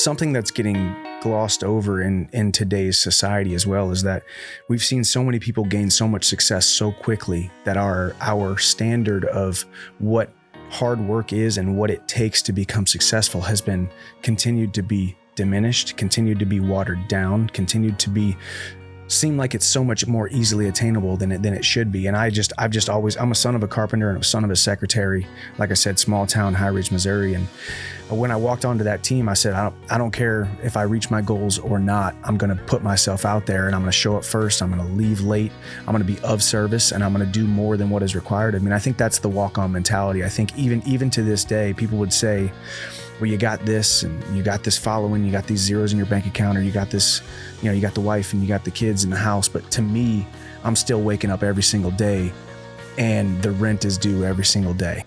something that's getting glossed over in today's society as well is that we've seen so many people gain so much success so quickly that our standard of what hard work is and what it takes to become successful has been continued to be diminished, continued to be watered down, continued to be seem like it's so much more easily attainable than it should be. And I'm a son of a carpenter and a son of a secretary, like I said, small town, High Ridge, Missouri. And when I walked onto that team, I said, I don't care if I reach my goals or not. I'm going to put myself out there and I'm going to show up first. I'm going to leave late. I'm going to be of service and I'm going to do more than what is required. I mean, I think that's the walk-on mentality. I think even to this day, people would say, well, you got this and you got this following, you got these zeros in your bank account, or you got this, you got the wife and you got the kids in the house. But to me, I'm still waking up every single day and the rent is due every single day.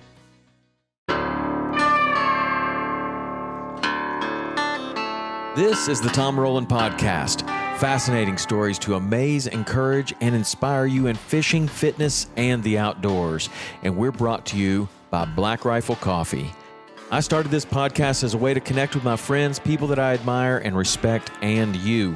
This is the Tom Rowland Podcast. Fascinating stories to amaze, encourage, and inspire you in fishing, fitness, and the outdoors. And we're brought to you by Black Rifle Coffee. I started this podcast as a way to connect with my friends, people that I admire and respect, and you.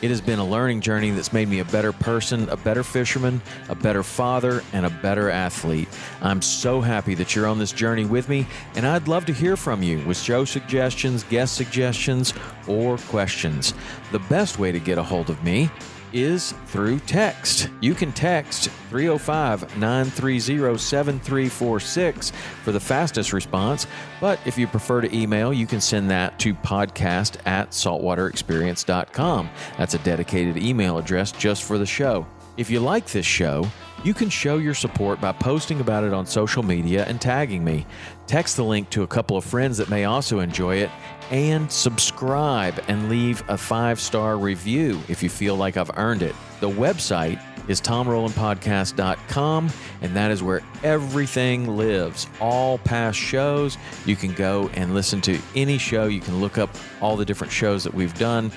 It has been a learning journey that's made me a better person, a better fisherman, a better father, and a better athlete. I'm so happy that you're on this journey with me, and I'd love to hear from you with show suggestions, guest suggestions, or questions. The best way to get a hold of me is through text. You can text 305-930-7346 for the fastest response, but if you prefer to email, you can send that to podcast@saltwaterexperience.com. That's a dedicated email address just for the show. If you like this show, you can show your support by posting about it on social media and tagging me. Text the link to a couple of friends that may also enjoy it, and subscribe and leave a 5-star review if you feel like I've earned it. The website is tomrowlandpodcast.com, and that is where everything lives. All past shows, you can go and listen to any show. You can look up all the different shows that we've done,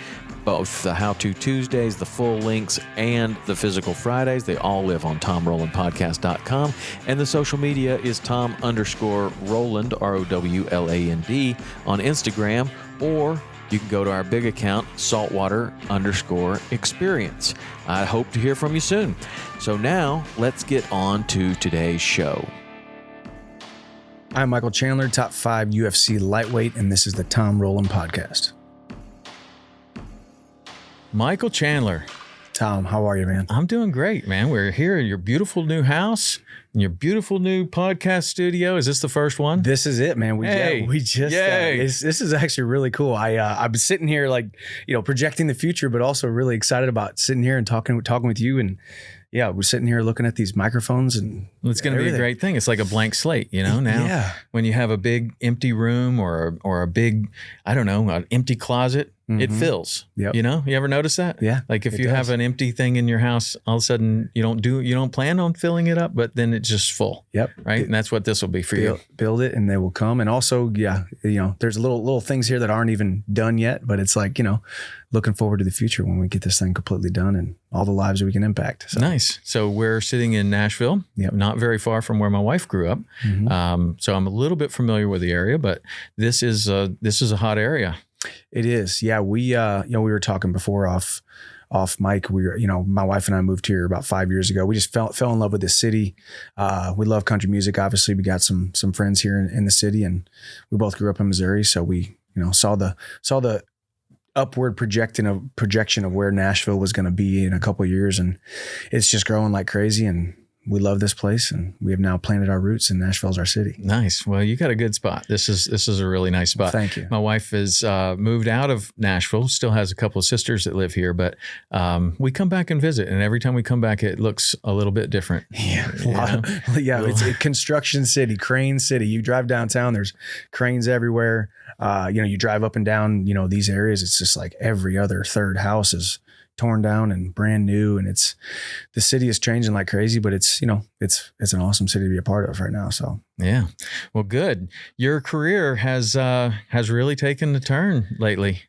both the How To Tuesdays, the full links, and the physical Fridays. They all live on tomrowlandpodcast.com. And the social media is Tom_Rowland, ROWLAND, on Instagram, or you can go to our big account, Saltwater_Experience. I hope to hear from you soon. So now, let's get on to today's show. I'm Michael Chandler, top 5 UFC lightweight, and this is the Tom Rowland Podcast. Michael Chandler. Tom, how are you, man? I'm doing great, man. We're here in your beautiful new house, in your beautiful new podcast studio. Is this the first one? This is it, man. This is actually really cool. I've been sitting here projecting the future, but also really excited about sitting here and talking with you. And yeah, we're sitting here looking at these microphones, and it's going to be a great thing. It's like a blank slate, now. Yeah. When you have a big empty room or a big, an empty closet, it fills. Yep. You ever notice that? Yeah. Like if you have an empty thing in your house, all of a sudden you don't plan on filling it up, but then it's just full. Yep. Right. And that's what this will be for you. Build it and they will come. And also, there's little things here that aren't even done yet, but it's like, looking forward to the future when we get this thing completely done and all the lives that we can impact. So. Nice. So we're sitting in Nashville, not very far from where my wife grew up. Mm-hmm. So I'm a little bit familiar with the area, but this is a hot area. It is. Yeah. We were talking before off mic. We were, my wife and I moved here about 5 years ago. We just fell in love with the city. We love country music. Obviously we got some friends here in the city, and we both grew up in Missouri. So we, saw the upward projection of where Nashville was going to be in a couple of years. And it's just growing like crazy. And we love this place, and we have now planted our roots, and Nashville's our city. Nice. Well, you got a good spot. This is a really nice spot. Thank you. My wife has moved out of Nashville, still has a couple of sisters that live here, but we come back and visit, and every time we come back, it looks a little bit different. Yeah. It's a construction city, crane city. You drive downtown, there's cranes everywhere. You drive up and down, these areas, it's just like every other third house is torn down and brand new, and the city is changing like crazy, but it's an awesome city to be a part of right now. So yeah, well, good. Your career has really taken a turn lately.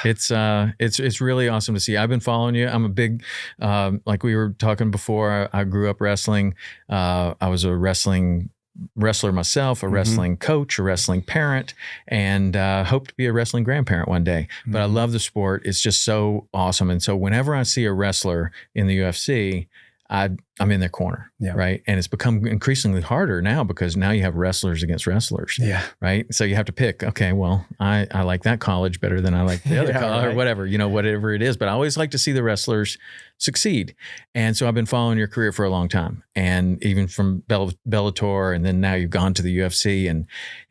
Yeah, it's really awesome to see. I've been following you. I'm a big, like we were talking before, I grew up wrestling. I was a wrestling wrestler myself, a wrestling coach, a wrestling parent, and hope to be a wrestling grandparent one day. But I love the sport. It's just so awesome. And so whenever I see a wrestler in the UFC, I'm in their corner, right? And it's become increasingly harder now because now you have wrestlers against wrestlers, right? So you have to pick, okay, well, I like that college better than I like the other college, or whatever, whatever it is. But I always like to see the wrestlers succeed. And so I've been following your career for a long time, and even from Bellator, and then now you've gone to the UFC,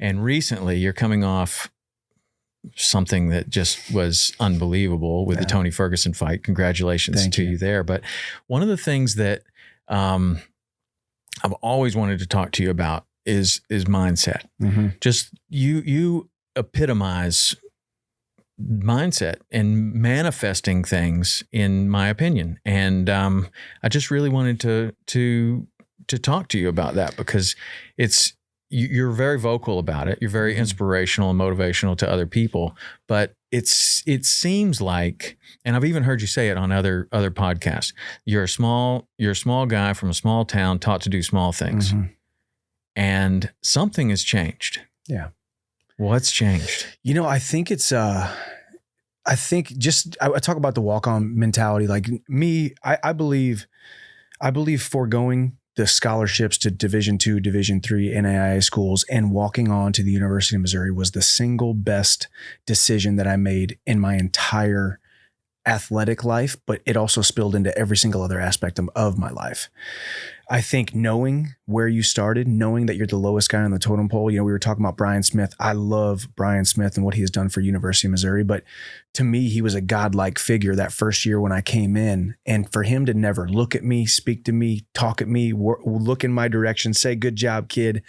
and recently you're coming off something that just was unbelievable with the Tony Ferguson fight. Congratulations to you there. But one of the things that I've always wanted to talk to you about is mindset. Just you epitomize mindset and manifesting things, in my opinion. And I just really wanted to talk to you about that, because you're very vocal about it. You're very inspirational and motivational to other people, but it seems like, and I've even heard you say it on other podcasts, you're a small guy from a small town taught to do small things, and something has changed. Yeah. What's changed? I think it's, I talk about the walk-on mentality. Like me, I believe foregoing the scholarships to Division II, Division III NAIA schools and walking on to the University of Missouri was the single best decision that I made in my entire athletic life, but it also spilled into every single other aspect of my life. I think knowing where you started, knowing that you're the lowest guy on the totem pole, we were talking about Brian Smith. I love Brian Smith and what he has done for University of Missouri, but to me, he was a godlike figure that first year when I came in, and for him to never look at me, speak to me, talk at me, look in my direction, say, "Good job, kid."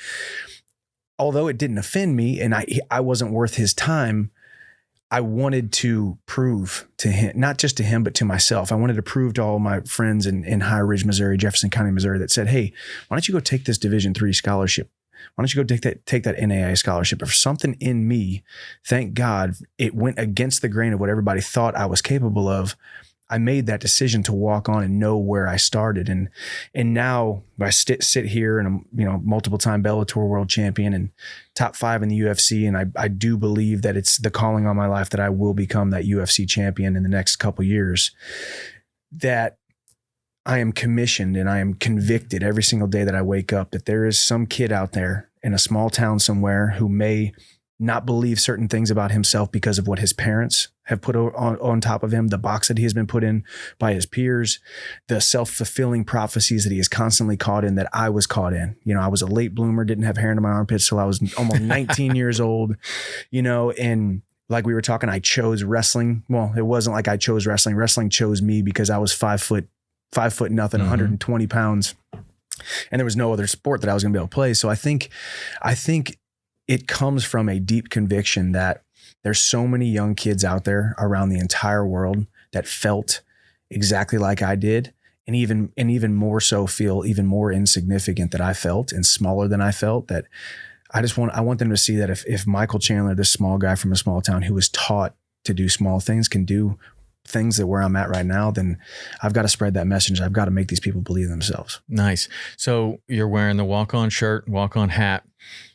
Although it didn't offend me and I wasn't worth his time, I wanted to prove to him, not just to him, but to myself. I wanted to prove to all my friends in High Ridge, Missouri, Jefferson County, Missouri, that said, "Hey, why don't you go take this Division III scholarship? Why don't you go take that NAIA scholarship?" If something in me, thank God, it went against the grain of what everybody thought I was capable of. I made that decision to walk on and know where I started. And now I sit here and I'm, multiple time Bellator world champion and top 5 in the UFC. And I do believe that it's the calling on my life that I will become that UFC champion in the next couple of years, that I am commissioned and I am convicted every single day that I wake up that there is some kid out there in a small town somewhere who may not believe certain things about himself because of what his parents have put on top of him, the box that he has been put in by his peers, the self-fulfilling prophecies that he is constantly caught in, that I was caught in. I was a late bloomer, didn't have hair in my armpits till I was almost 19 years old, and like we were talking, I chose wrestling. Well, it wasn't like I chose wrestling. Wrestling chose me because I was 5 foot nothing, 120 pounds. And there was no other sport that I was going to be able to play. So I think it comes from a deep conviction that there's so many young kids out there around the entire world that felt exactly like I did, and even more so feel even more insignificant that I felt and smaller than I felt. That I want them to see that if Michael Chandler, this small guy from a small town who was taught to do small things, can do things that where I'm at right now, then I've got to spread that message. I've got to make these people believe themselves. Nice. So you're wearing the walk-on shirt, walk-on hat.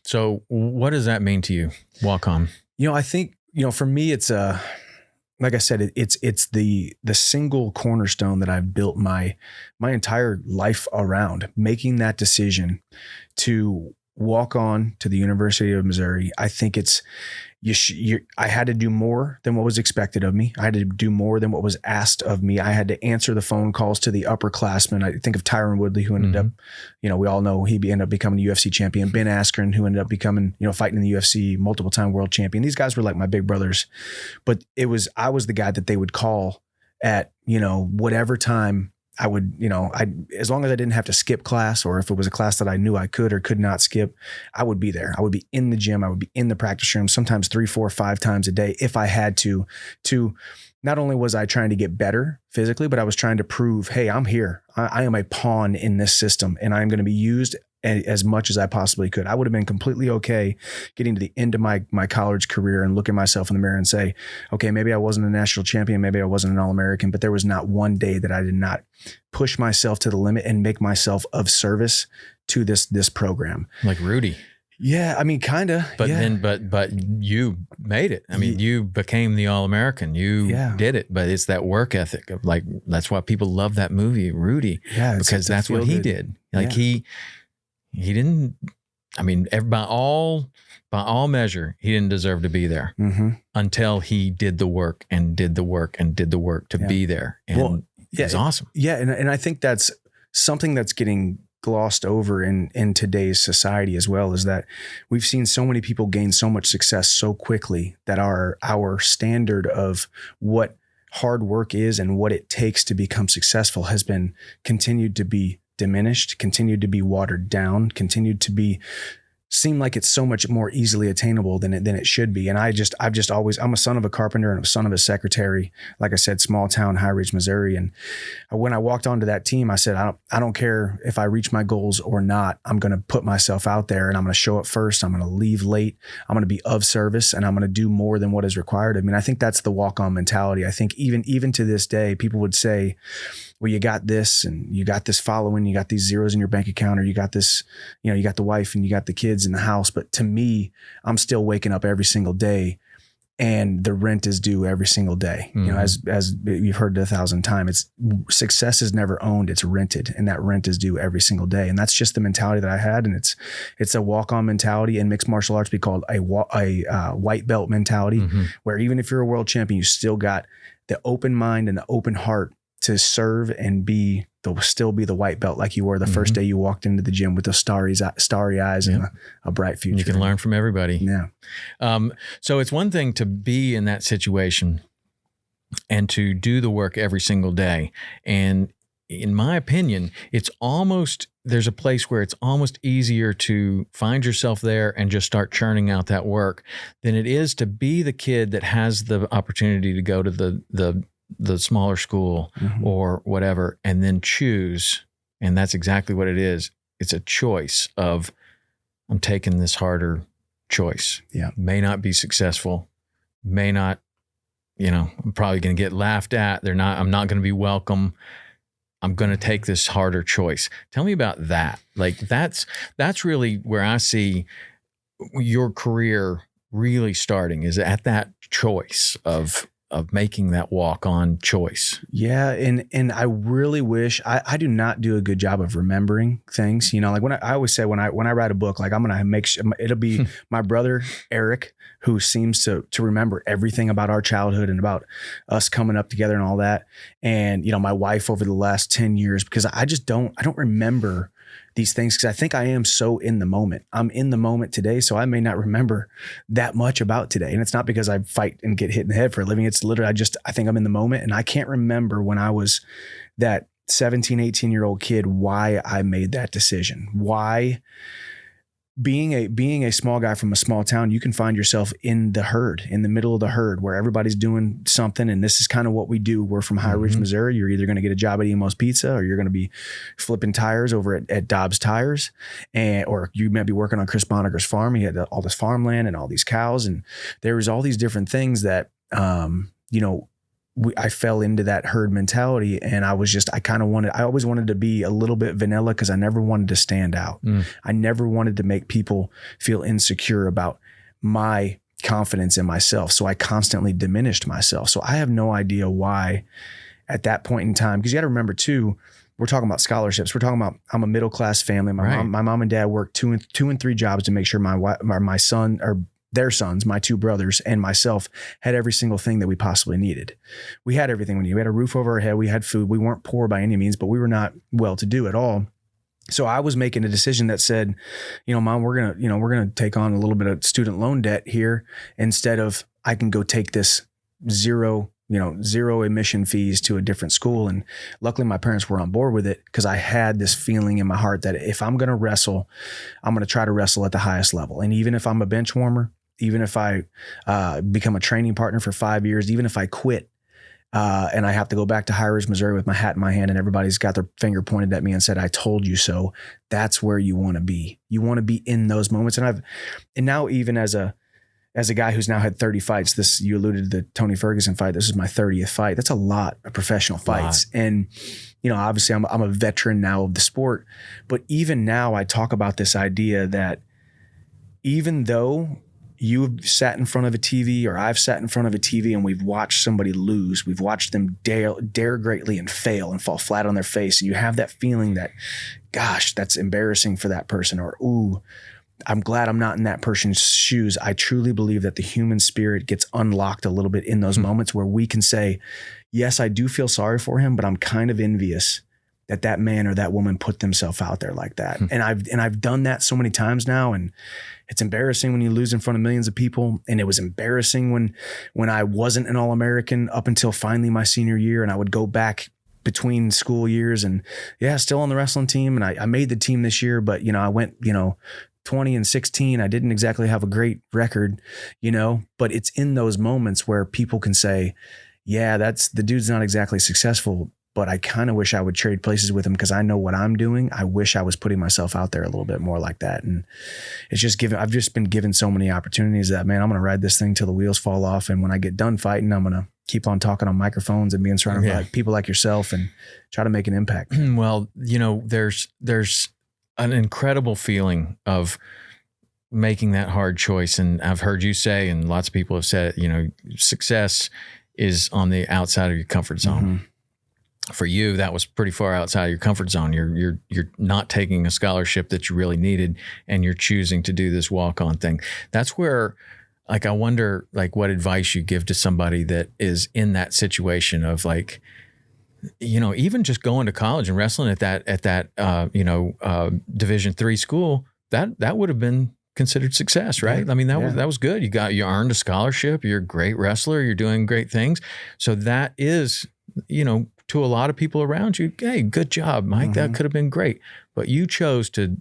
So what does that mean to you? Walk on. I think, for me, it's like I said, it's the single cornerstone that I've built my entire life around, making that decision to walk on to the University of Missouri. I think it's, I had to do more than what was expected of me. I had to do more than what was asked of me. I had to answer the phone calls to the upperclassmen. I think of Tyron Woodley, who ended up, we all know he ended up becoming a UFC champion. Ben Askren, who ended up becoming, fighting in the UFC, multiple time world champion. These guys were like my big brothers, but I was the guy that they would call at, whatever time I would, as long as I didn't have to skip class, or if it was a class that I knew I could or could not skip, I would be there. I would be in the gym. I would be in the practice room, sometimes 3, 4, 5 times a day if I had to not only was I trying to get better physically, but I was trying to prove, hey, I'm here. I am a pawn in this system, and I'm going to be used as much as I possibly could. I would have been completely okay getting to the end of my college career and looking myself in the mirror and say, okay, maybe I wasn't a national champion, maybe I wasn't an All-American, but there was not one day that I did not push myself to the limit and make myself of service to this program. Like Rudy. Yeah, I mean, kind of. But you made it. I mean, you became the All-American. You did it. But it's that work ethic of like, that's why people love that movie, Rudy. Yeah, because that's what he did. Like he didn't. I mean, by all measure, he didn't deserve to be there until he did the work and did the work and did the work to be there. And it's awesome. Yeah, and I think that's something that's getting glossed over in today's society as well, is that we've seen so many people gain so much success so quickly that our standard of what hard work is and what it takes to become successful has been continued to be diminished, continued to be watered down, continued to be seem like it's so much more easily attainable than it should be. And I'm a son of a carpenter and a son of a secretary, like I said, small town, High Ridge, Missouri. And when I walked onto that team, I said, I don't care if I reach my goals or not. I'm going to put myself out there and I'm going to show up first. I'm going to leave late. I'm going to be of service and I'm going to do more than what is required of me. And I think that's the walk-on mentality. I think even to this day, people would say, well, you got this and you got this following, you got these zeros in your bank account, or you got this, you got the wife and you got the kids in the house. But to me, I'm still waking up every single day and the rent is due every single day. As you've heard it 1,000 times, success is never owned, it's rented, and that rent is due every single day. And that's just the mentality that I had. And it's a walk-on mentality. In mixed martial arts, we call it a white belt mentality, where even if you're a world champion, you still got the open mind and the open heart to serve and still be the white belt like you were the first day you walked into the gym with those starry eyes and a bright future. You can learn from everybody. Yeah. So it's one thing to be in that situation and to do the work every single day. And in my opinion, there's a place where it's almost easier to find yourself there and just start churning out that work than it is to be the kid that has the opportunity to go to the smaller school or whatever, and then choose. And that's exactly what it is. It's a choice of, I'm taking this harder choice. Yeah. May not be successful, may not, I'm probably going to get laughed at. I'm not going to be welcome. I'm going to take this harder choice. Tell me about that. Like that's really where I see your career really starting, is at that choice of making that walk-on choice. Yeah. And I really wish I do not do a good job of remembering things. Like I always say when I write a book, like I'm going to make sure it'll be my brother, Eric, who seems to remember everything about our childhood and about us coming up together and all that. And, my wife over the last 10 years, because I don't remember these things, because I think I am so in the moment. I'm in the moment today, so I may not remember that much about today. And it's not because I fight and get hit in the head for a living. It's literally, I think I'm in the moment, and I can't remember when I was that 17, 18-year-old kid, why I made that decision. Why being a small guy from a small town, you can find yourself in the herd, in the middle of the herd, where everybody's doing something. And this is kind of what we do. We're from High Ridge, Missouri. You're either going to get a job at Emo's Pizza, or you're going to be flipping tires over at Dobbs Tires, or you might be working on Chris Bonniger's farm. He had all this farmland and all these cows, and there was all these different things that, I fell into that herd mentality, and I always wanted to be a little bit vanilla, because I never wanted to stand out. I never wanted to make people feel insecure about my confidence in myself. So I constantly diminished myself. So I have no idea why at that point in time, because you got to remember too, we're talking about scholarships. We're talking about, I'm a middle-class family. My mom and dad worked two and three jobs to make sure my son, or their sons, my two brothers and myself, had every single thing that we possibly needed. We had everything we needed. We had a roof over our head. We had food. We weren't poor by any means, but we were not well-to-do at all. So I was making a decision that said, Mom, we're going to take on a little bit of student loan debt here, instead of I can go take this zero emission fees to a different school. And luckily my parents were on board with it, because I had this feeling in my heart that if I'm going to wrestle, I'm going to try to wrestle at the highest level. And even if I'm a bench warmer, even if I become a training partner for 5 years, even if I quit, And I have to go back to High Ridge, Missouri with my hat in my hand and everybody's got their finger pointed at me and said, I told you so. That's where you want to be. You want to be in those moments. And now even as a guy who's now had 30 fights, you alluded to the Tony Ferguson fight. This is my 30th fight. That's a lot of professional fights. And, obviously I'm a veteran now of the sport, but even now I talk about this idea that even though you've sat in front of a TV or I've sat in front of a TV and we've watched somebody lose, we've watched them dare greatly and fail and fall flat on their face. And you have that feeling that, gosh, that's embarrassing for that person, or, ooh, I'm glad I'm not in that person's shoes. I truly believe that the human spirit gets unlocked a little bit in those moments where we can say, yes, I do feel sorry for him, but I'm kind of envious that man or that woman put themselves out there like that. And I've done that so many times now. And it's embarrassing when you lose in front of millions of people. And it was embarrassing when I wasn't an All-American up until finally my senior year. And I would go back between school years and still on the wrestling team. And I made the team this year, but I went, 20-16. I didn't exactly have a great record, but it's in those moments where people can say, yeah, the dude's not exactly successful, but I kind of wish I would trade places with him because I know what I'm doing. I wish I was putting myself out there a little bit more like that. And I've just been given so many opportunities that, man, I'm going to ride this thing till the wheels fall off. And when I get done fighting, I'm going to keep on talking on microphones and being surrounded by people like yourself and try to make an impact. Well, there's an incredible feeling of making that hard choice. And I've heard you say, and lots of people have said, success is on the outside of your comfort zone. Mm-hmm. For you, that was pretty far outside of your comfort zone. You're not taking a scholarship that you really needed, and you're choosing to do this walk-on thing. That's where, I wonder, what advice you give to somebody that is in that situation of even just going to college and wrestling at that Division III school. That would have been considered success, right? I mean, that was good. You earned a scholarship. You're a great wrestler. You're doing great things. So that is, to a lot of people around you, hey, good job, Mike. Mm-hmm. That could have been great. But you chose to,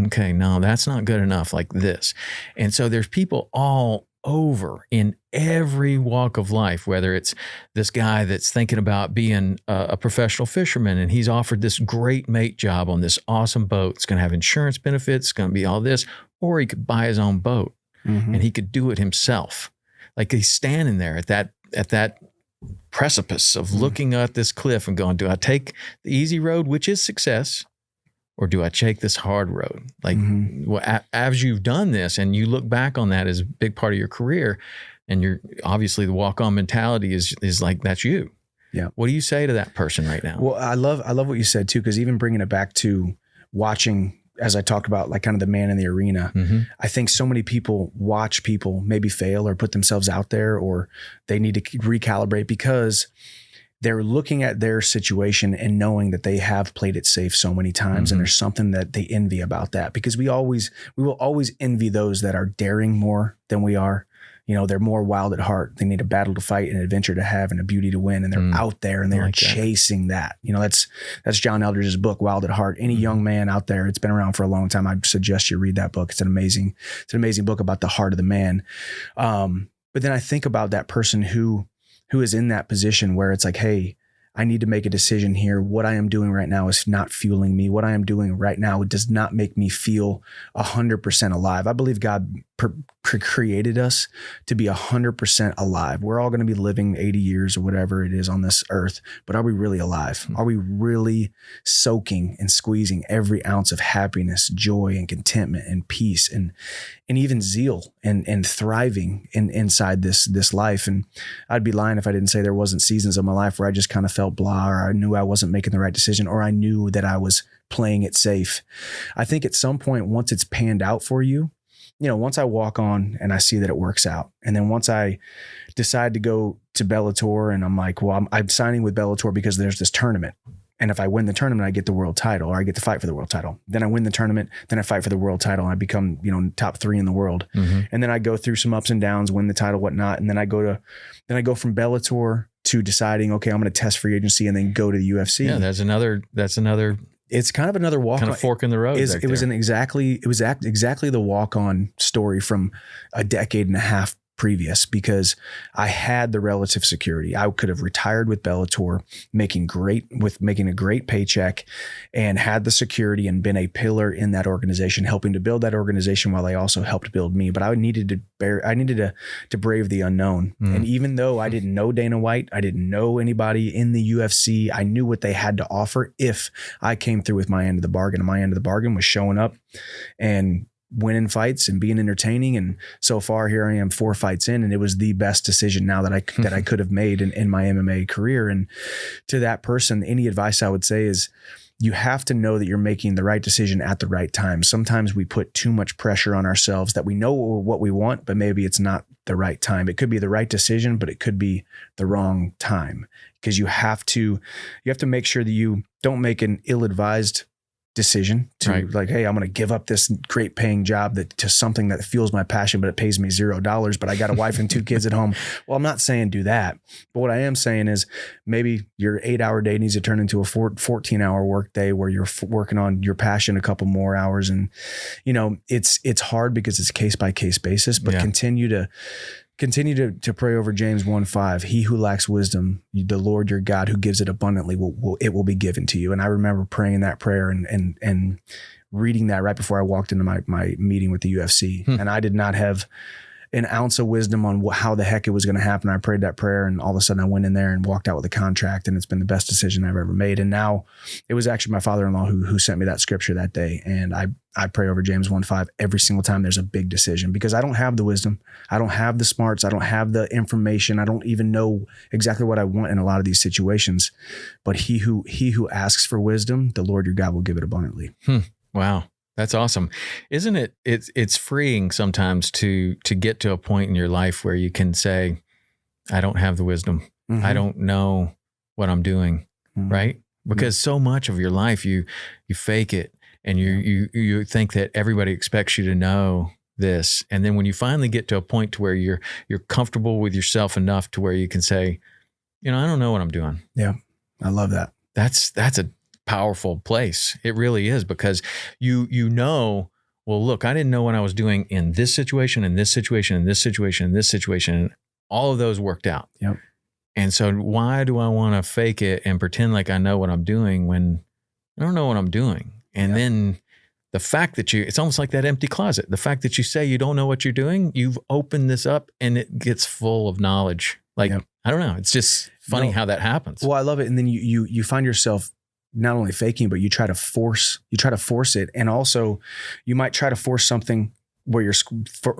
okay, no, that's not good enough, like this. And so there's people all over in every walk of life, whether it's this guy that's thinking about being a professional fisherman and he's offered this great mate job on this awesome boat. It's going to have insurance benefits. It's going to be all this, or he could buy his own boat and he could do it himself. He's standing there at that precipice of looking at this cliff and going, do I take the easy road, which is success, or do I take this hard road? As you've done this and you look back on that as a big part of your career, and you're obviously the walk-on mentality is that's you. Yeah. What do you say to that person right now? Well, I love what you said too, because even bringing it back to watching, as I talked about, kind of the man in the arena, I think so many people watch people maybe fail or put themselves out there, or they need to recalibrate because they're looking at their situation and knowing that they have played it safe so many times. And there's something that they envy about that, because we will always envy those that are daring more than we are. They're more wild at heart. They need a battle to fight, an adventure to have, and a beauty to win. And they're out there and they're chasing that. That's John Eldridge's book, Wild at Heart. Any young man out there, it's been around for a long time. I'd suggest you read that book. It's an amazing book about the heart of the man. But then I think about that person who is in that position where it's like, hey, I need to make a decision here. What I am doing right now is not fueling me. What I am doing right now does not make me feel 100% alive. I believe God created us to be 100% alive. We're all going to be living 80 years or whatever it is on this earth, but are we really alive? Are we really soaking and squeezing every ounce of happiness, joy, and contentment and peace and even zeal and thriving inside this life? And I'd be lying if I didn't say there wasn't seasons of my life where I just kind of felt blah, or I knew I wasn't making the right decision, or I knew that I was playing it safe. I think at some point, once it's panned out for you, once I walk on and I see that it works out, and then once I decide to go to Bellator and I'm like, well, I'm signing with Bellator because there's this tournament. And if I win the tournament, I get the world title, or I get to fight for the world title. Then I win the tournament, then I fight for the world title, and I become, top 3 in the world. And then I go through some ups and downs, win the title, whatnot. And then I go from Bellator to deciding, okay, I'm going to test free agency and then go to the UFC. Yeah, that's another. It's kind of another walk, kind of fork in the road. It was exactly the walk-on story from a decade and a half previous, because I had the relative security. I could have retired with Bellator, making a great paycheck, and had the security and been a pillar in that organization, helping to build that organization while they also helped build me. But I needed to brave the unknown. And even though I didn't know Dana White, I didn't know anybody in the UFC, I knew what they had to offer if I came through with my end of the bargain. And my end of the bargain was showing up and winning fights and being entertaining. And so far, here I am 4 fights in, and it was the best decision now that I could have made in my MMA career. And to that person, any advice I would say is, you have to know that you're making the right decision at the right time. Sometimes we put too much pressure on ourselves that we know what we want, but maybe it's not the right time. It could be the right decision, but it could be the wrong time, because you have to make sure that you don't make an ill-advised decision to like, hey, I'm going to give up this great paying job to something that fuels my passion, but it pays me $0, but I got a wife and 2 kids at home. Well, I'm not saying do that. But what I am saying is maybe your 8-hour day needs to turn into a 14-hour work day where you're working on your passion a couple more hours. And, it's hard because it's case by case basis, but continue to pray over James 1:5. He who lacks wisdom, the Lord your God who gives it abundantly, it will be given to you. And I remember praying that prayer and reading that right before I walked into my meeting with the UFC. And I did not have an ounce of wisdom on how the heck it was going to happen. I prayed that prayer, and all of a sudden I went in there and walked out with a contract, and it's been the best decision I've ever made. And now it was actually my father-in-law who sent me that scripture that day. And I pray over James 1:5 every single time there's a big decision, because I don't have the wisdom. I don't have the smarts. I don't have the information. I don't even know exactly what I want in a lot of these situations, but he who asks for wisdom, the Lord your God will give it abundantly. Wow. That's awesome. Isn't it? It's freeing sometimes to get to a point in your life where you can say, I don't have the wisdom. I don't know what I'm doing. Right. Because so much of your life, you fake it, and you think that everybody expects you to know this. And then when you finally get to a point to where you're comfortable with yourself enough to where you can say, I don't know what I'm doing. Yeah. I love that. That's a powerful place. It really is, because well, look, I didn't know what I was doing in this situation, in this situation, in this situation, in this situation, and all of those worked out. Yep. And so why do I want to fake it and pretend like I know what I'm doing when I don't know what I'm doing? And then the fact that it's almost like that empty closet. The fact that you say you don't know what you're doing, you've opened this up and it gets full of knowledge. Like, I don't know. It's just funny how that happens. Well, I love it. And then you find yourself not only faking, but you try to force it. And also you might try to force something where you're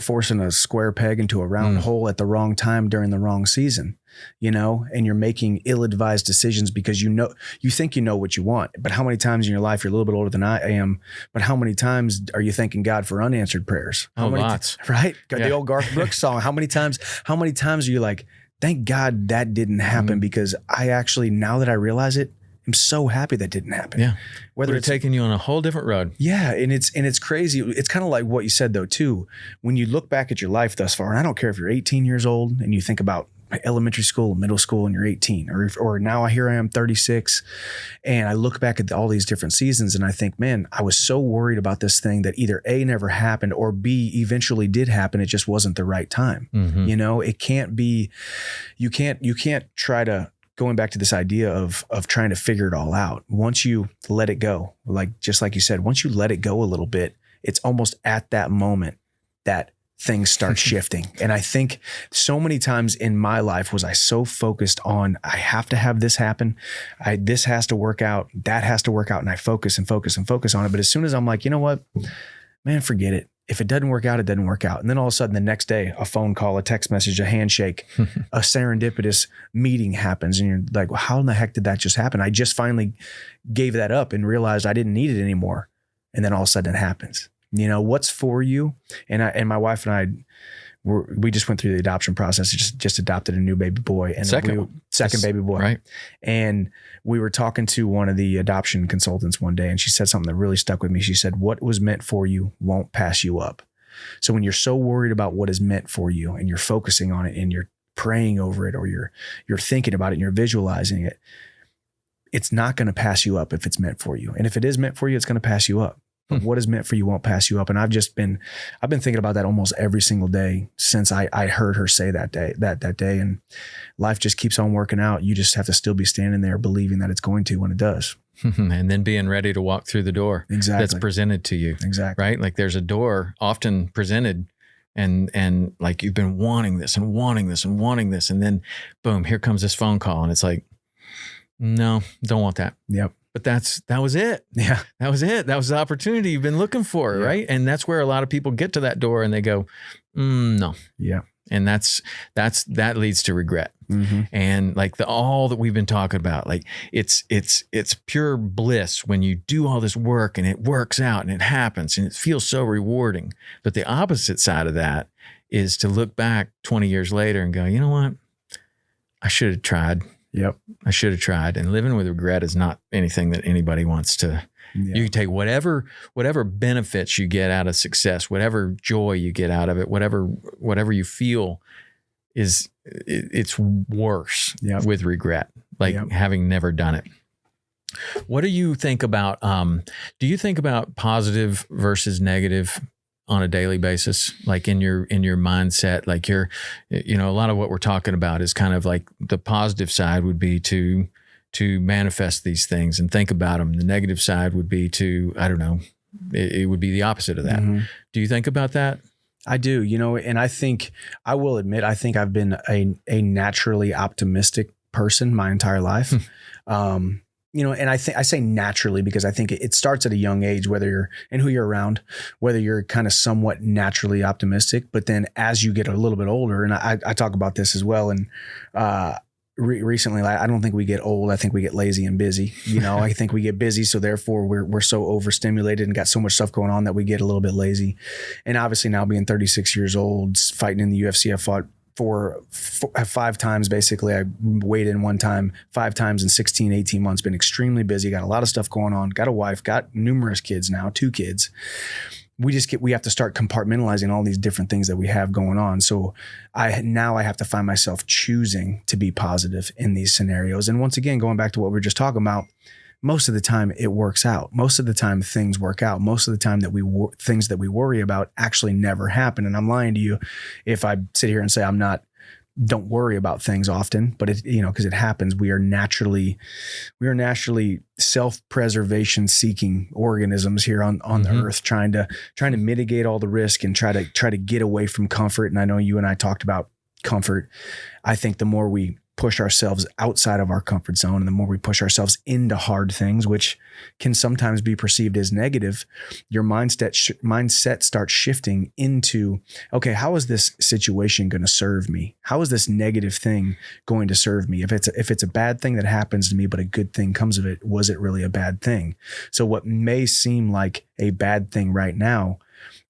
forcing a square peg into a round hole at the wrong time during the wrong season, and you're making ill-advised decisions because you think you know what you want. But how many times in your life, you're a little bit older than I am, but how many times are you thanking God for unanswered prayers? Lots. Right? The old Garth Brooks song. How many times are you like, thank God that didn't happen, because I actually, now that I realize it, I'm so happy that didn't happen. Yeah. Whether it's taking you on a whole different road. Yeah. And it's crazy. It's kind of like what you said though, too. When you look back at your life thus far, and I don't care if you're 18 years old and you think about elementary school, middle school, and you're 18, or now here I am 36. And I look back at all these different seasons and I think, man, I was so worried about this thing that either A, never happened, or B, eventually did happen. It just wasn't the right time. It can't be, you can't try to, going back to this idea of trying to figure it all out. Once you let it go, just like you said, once you let it go a little bit, it's almost at that moment that things start shifting. And I think so many times in my life was I so focused on, I have to have this happen. This has to work out. That has to work out. And I focus and focus and focus on it. But as soon as I'm like, you know what, man, forget it. If it doesn't work out, it doesn't work out. And then all of a sudden the next day, a phone call, a text message, a handshake, a serendipitous meeting happens. And you're like, well, how in the heck did that just happen? I just finally gave that up and realized I didn't need it anymore. And then all of a sudden it happens. What's for you? And my wife and I, we just went through the adoption process. Just adopted a new baby boy, and second baby boy. Right. And we were talking to one of the adoption consultants one day, and she said something that really stuck with me. She said, what was meant for you won't pass you up. So when you're so worried about what is meant for you and you're focusing on it and you're praying over it, or you're thinking about it and you're visualizing it, it's not going to pass you up if it's meant for you. And if it is meant for you, it's going to pass you up. but what is meant for you won't pass you up. And I've been thinking about that almost every single day since I heard her say that day, and life just keeps on working out. You just have to still be standing there believing that it's going to when it does. And then being ready to walk through the door that's presented to you. Exactly. Right? Like there's a door often presented and like you've been wanting this and wanting this and wanting this. And then boom, here comes this phone call. And it's like, no, don't want that. Yep. But that was it. Yeah. That was it. That was the opportunity you've been looking for. Yeah. Right. And that's where a lot of people get to that door and they go, no. Yeah. And that leads to regret. Mm-hmm. And like all that we've been talking about, like it's pure bliss when you do all this work and it works out and it happens and it feels so rewarding. But the opposite side of that is to look back 20 years later and go, you know what? I should have tried. Yep. I should have tried. And living with regret is not anything that anybody wants to. Yeah. You can take whatever benefits you get out of success, whatever joy you get out of it, whatever you feel it's worse with regret, like having never done it. What do you think about, do you think about positive versus negative on a daily basis? Like in your mindset, like a lot of what we're talking about is kind of like the positive side would be to manifest these things and think about them. The negative side would be it would be the opposite of that. Mm-hmm. Do you think about that? I do, and I will admit, I think I've been a naturally optimistic person my entire life. And I say naturally because I think it starts at a young age, whether you're and who you're around, whether you're kind of somewhat naturally optimistic, but then as you get a little bit older, and I talk about this as well. And, recently, I don't think we get old. I think we get lazy and busy. I think we get busy. So therefore we're so overstimulated and got so much stuff going on that we get a little bit lazy. And obviously now being 36 years old, fighting in the UFC, I fought five times. Basically, I weighed in one time, 5 times in 16, 18 months, been extremely busy, got a lot of stuff going on, got a wife, got numerous kids now, 2 kids. We have to start compartmentalizing all these different things that we have going on. So I have to find myself choosing to be positive in these scenarios. And once again, going back to what we were just talking about, most of the time it works out. Most of the time things work out. Most of the time things that we worry about actually never happen. And I'm lying to you if I sit here and say don't worry about things often, but because it happens. We are naturally self-preservation seeking organisms here on the earth, trying to mitigate all the risk and try to get away from comfort. And I know you and I talked about comfort. I think the more we push ourselves outside of our comfort zone and the more we push ourselves into hard things, which can sometimes be perceived as negative, your mindset starts shifting into, okay, how is this situation going to serve me? How is this negative thing going to serve me? If it's a bad thing that happens to me, but a good thing comes of it, was it really a bad thing? So what may seem like a bad thing right now,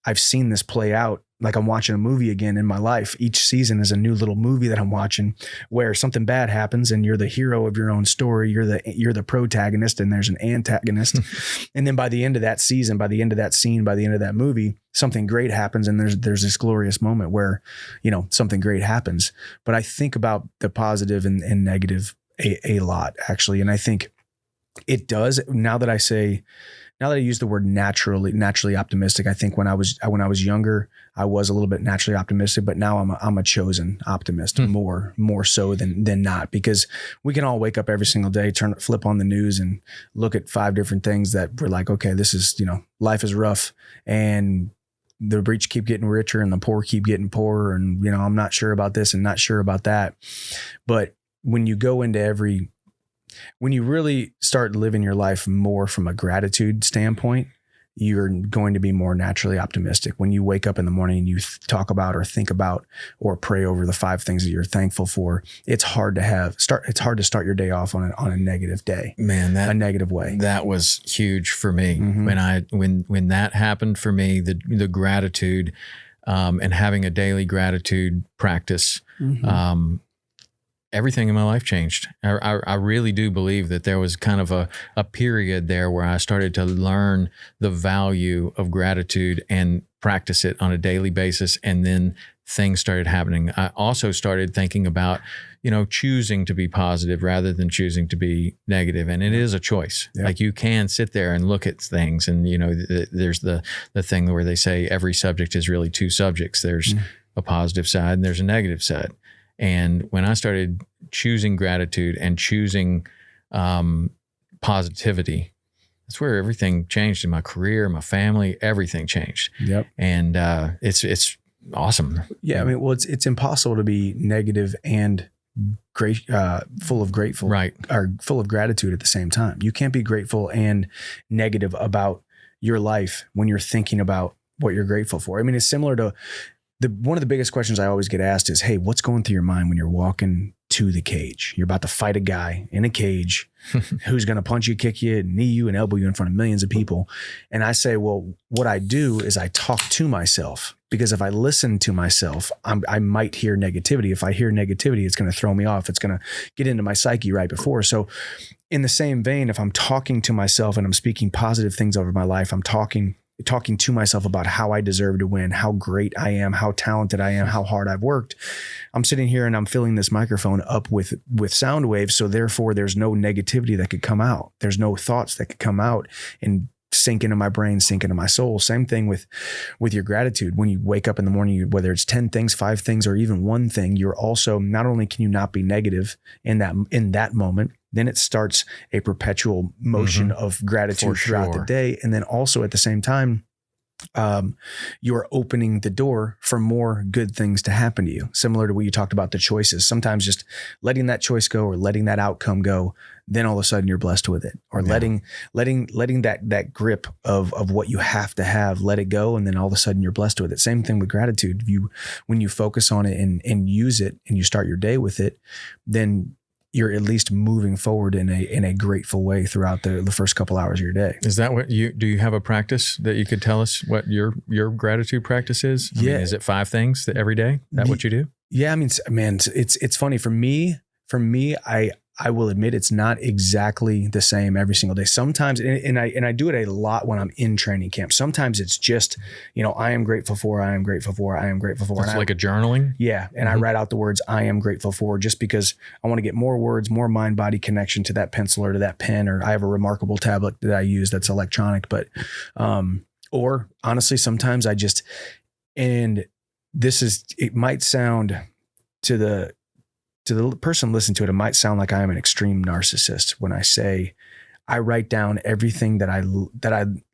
I've seen this play out. Like I'm watching a movie again in my life. Each season is a new little movie that I'm watching where something bad happens and you're the hero of your own story. You're the protagonist and there's an antagonist. And then by the end of that season, by the end of that scene, by the end of that movie, something great happens and there's this glorious moment where, something great happens. But I think about the positive and negative a lot actually. And I think it does. Now that I use the word naturally optimistic, I think when I was younger, I was a little bit naturally optimistic, but now I'm a chosen optimist more so than not, because we can all wake up every single day, flip on the news and look at 5 different things that we're like, okay, this is, life is rough and the rich keep getting richer and the poor keep getting poorer. And, I'm not sure about this and not sure about that. But when you go into when you really start living your life more from a gratitude standpoint, you're going to be more naturally optimistic. When you wake up in the morning and you talk about or think about or pray over the 5 things that you're thankful for, it's hard to start your day off on a negative day. Man, a negative way. That was huge for me. Mm-hmm. When that happened for me, the gratitude, and having a daily gratitude practice, mm-hmm. Everything in my life changed. I really do believe that there was kind of a period there where I started to learn the value of gratitude and practice it on a daily basis, and then things started happening. I also started thinking about, choosing to be positive rather than choosing to be negative. And it is a choice. Yep. Like you can sit there and look at things and, there's the thing where they say every subject is really two subjects. There's a positive side and there's a negative side. And when I started choosing gratitude and choosing positivity, that's where everything changed in my career, my family, everything changed. Yep. And it's awesome. Yeah. I mean, well, it's impossible to be negative and great, full of grateful, right, or full of gratitude at the same time. You can't be grateful and negative about your life when you're thinking about what you're grateful for. I mean, it's similar to one of the biggest questions I always get asked is, hey, what's going through your mind when you're walking to the cage? You're about to fight a guy in a cage who's going to punch you, kick you, knee you, and elbow you in front of millions of people. And I say, well, what I do is I talk to myself, because if I listen to myself, I might hear negativity. If I hear negativity, it's going to throw me off. It's going to get into my psyche right before. So in the same vein, if I'm talking to myself and I'm speaking positive things over my life, I'm talking to myself about how I deserve to win, how great I am, how talented I am, how hard I've worked. I'm sitting here and I'm filling this microphone up with sound waves. So therefore there's no negativity that could come out. There's no thoughts that could come out and sink into my brain, sink into my soul. Same thing with your gratitude. When you wake up in the morning, whether it's 10 things, 5 things, or even one thing, you're also, not only can you not be negative in that moment, then it starts a perpetual motion of gratitude throughout the day. And then also at the same time, you're opening the door for more good things to happen to you. Similar to what you talked about, the choices. Sometimes just letting that choice go or letting that outcome go, then all of a sudden you're blessed with it. Or letting that grip of what you have to have, let it go, and then all of a sudden you're blessed with it. Same thing with gratitude. When you focus on it and use it and you start your day with it, then you're at least moving forward in a grateful way throughout the first couple hours of your day. Is that what do you have a practice that you could tell us what your gratitude practice is? I mean, is it 5 things that every day? Is that what you do? Yeah. I mean, man, it's funny for me, I will admit it's not exactly the same every single day. Sometimes, and I do it a lot when I'm in training camp. Sometimes it's just, I am grateful for, I am grateful for, I am grateful for. It's like a journaling? Yeah. And I write out the words I am grateful for, just because I want to get more words, more mind-body connection to that pencil or to that pen, or I have a remarkable tablet that I use that's electronic. But, or honestly, sometimes it might sound to the person listening to it, it might sound like I am an extreme narcissist when I say I write down everything that I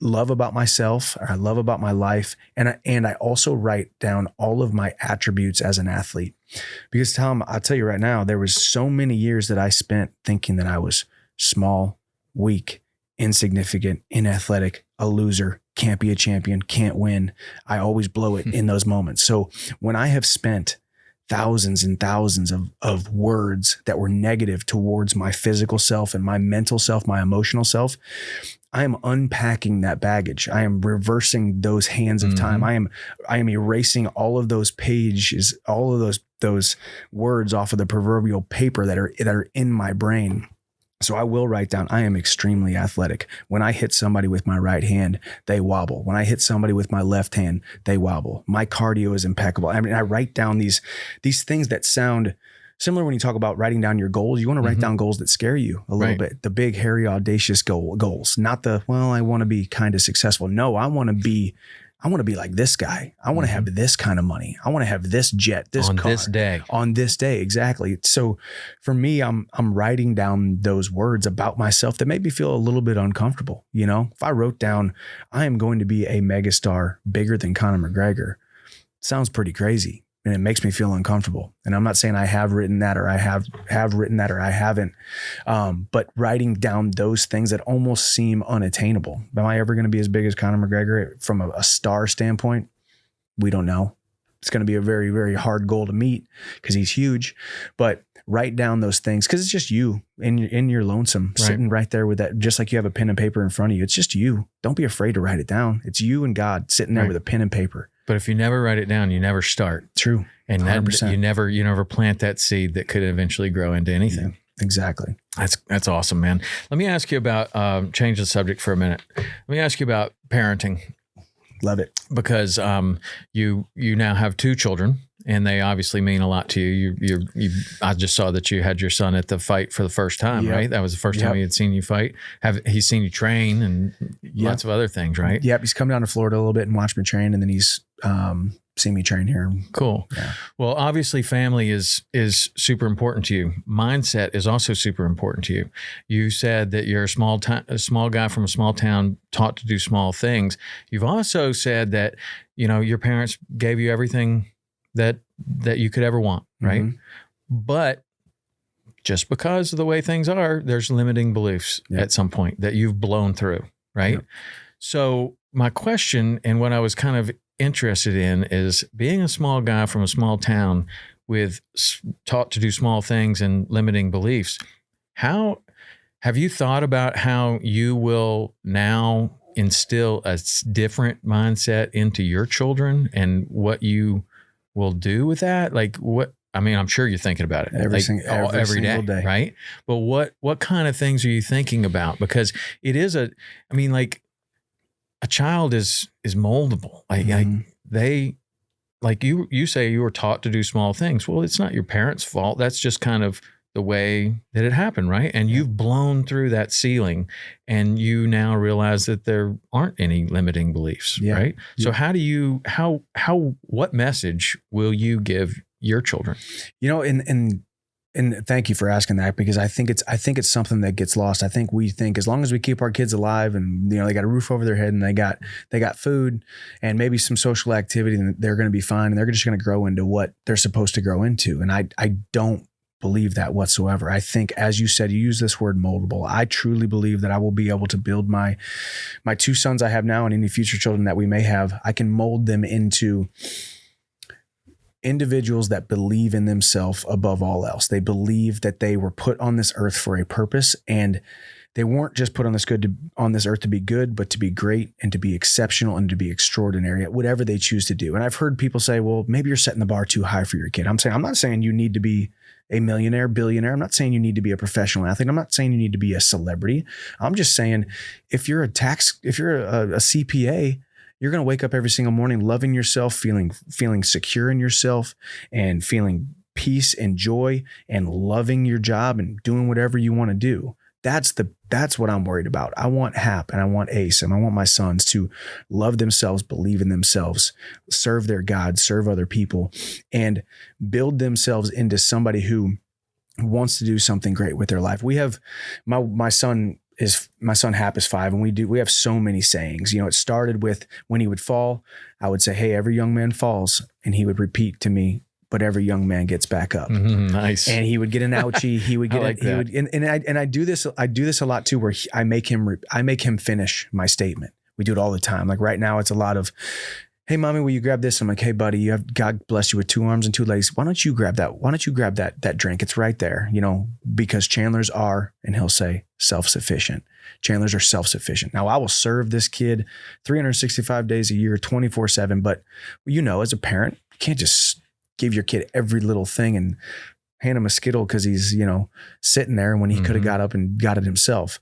love about myself, or I love about my life. And I also write down all of my attributes as an athlete, because Tom, I'll tell you right now, there was so many years that I spent thinking that I was small, weak, insignificant, inathletic, a loser, can't be a champion, can't win. I always blow it in those moments. So when I have spent thousands and thousands of words that were negative towards my physical self and my mental self, my emotional self, I am unpacking that baggage. I am reversing those hands of time. I am erasing all of those pages, all of those words off of the proverbial paper that are in my brain. So I will write down, I am extremely athletic. When I hit somebody with my right hand, they wobble. When I hit somebody with my left hand, they wobble. My cardio is impeccable. I mean, I write down these things that sound similar. When you talk about writing down your goals, you want to write down goals that scare you a little bit. The big, hairy, audacious goals, not I want to be kind of successful. No, I want to be like this guy. I want to have this kind of money. I want to have this jet, this car. On this day. Exactly. So for me, I'm writing down those words about myself that make me feel a little bit uncomfortable. If I wrote down, I am going to be a megastar bigger than Conor McGregor, it sounds pretty crazy. And it makes me feel uncomfortable. And I'm not saying I have written that, or I have written that, or I haven't. But writing down those things that almost seem unattainable. Am I ever going to be as big as Conor McGregor from a star standpoint? We don't know. It's going to be a very, very hard goal to meet because he's huge. But write down those things, because it's just you in your lonesome, sitting right there with that, just like you have a pen and paper in front of you. It's just you. Don't be afraid to write it down. It's you and God sitting there with a pen and paper. But if you never write it down, you never start. True. And that, you never plant that seed that could eventually grow into anything. Yeah, exactly. That's awesome, man. Let me ask you about, change the subject for a minute. Let me ask you about parenting. Love it. Because you now have 2 children, and they obviously mean a lot to you. I just saw that you had your son at the fight for the first time, Yep. right? That was the first time he had seen you fight. He's seen you train and lots of other things, right? Yep. He's come down to Florida a little bit and watched me train, and then he's seen me train here. Cool. Yeah. Well, obviously family is super important to you. Mindset is also super important to you. You said that you're a small guy from a small town, taught to do small things. You've also said that, your parents gave you everything that you could ever want, right? Mm-hmm. But just because of the way things are, there's limiting beliefs at some point that you've blown through, right? Yep. So my question, and what I was kind of interested in, is being a small guy from a small town with taught to do small things and limiting beliefs. How have you thought about how you will now instill a different mindset into your children and what you will do with that? Like I'm sure you're thinking about it every every single day, right? But what kind of things are you thinking about? Because it is a child is moldable. You say you were taught to do small things. Well, it's not your parents' fault. That's just kind of the way that it happened, right? And you've blown through that ceiling, and you now realize that there aren't any limiting beliefs, right? So what message will you give your children? And thank you for asking that, because I think it's something that gets lost. I think we think as long as we keep our kids alive and they got a roof over their head and they got food and maybe some social activity, and they're going to be fine, and they're just going to grow into what they're supposed to grow into. And I don't believe that whatsoever. I think, as you said, you use this word moldable. I truly believe that I will be able to build my two sons I have now and any future children that we may have. I can mold them into individuals that believe in themselves above all else. They believe that they were put on this earth for a purpose, and they weren't just put on this earth to be good, but to be great and to be exceptional and to be extraordinary at whatever they choose to do. And I've heard people say, well, maybe you're setting the bar too high for your kid. I'm not saying you need to be a millionaire, billionaire. I'm not saying you need to be a professional athlete. I'm not saying you need to be a celebrity. I'm just saying if you're a CPA, you're going to wake up every single morning loving yourself, feeling secure in yourself, and feeling peace and joy, and loving your job and doing whatever you want to do. That's what I'm worried about. I want Hap and I want Ace and I want my sons to love themselves, believe in themselves, serve their God, serve other people, and build themselves into somebody who wants to do something great with their life. We have my son Hap is 5, and we have so many sayings. It started with when he would fall, I would say, hey, every young man falls. And he would repeat to me, but every young man gets back up. Nice. And he would get an ouchie. He would get, I do this a lot too, where I make him finish my statement. We do it all the time. Like right now, it's a lot of, hey, mommy, will you grab this? I'm like, hey, buddy, God bless you with 2 arms and 2 legs. Why don't you grab that? Why don't you grab that drink? It's right there, because Chandler's are, and he'll say, self-sufficient. Chandler's are self-sufficient. Now I will serve this kid 365 days a year, 24/7. But as a parent, you can't just give your kid every little thing and hand him a Skittle because he's, sitting there when he could have got up and got it himself.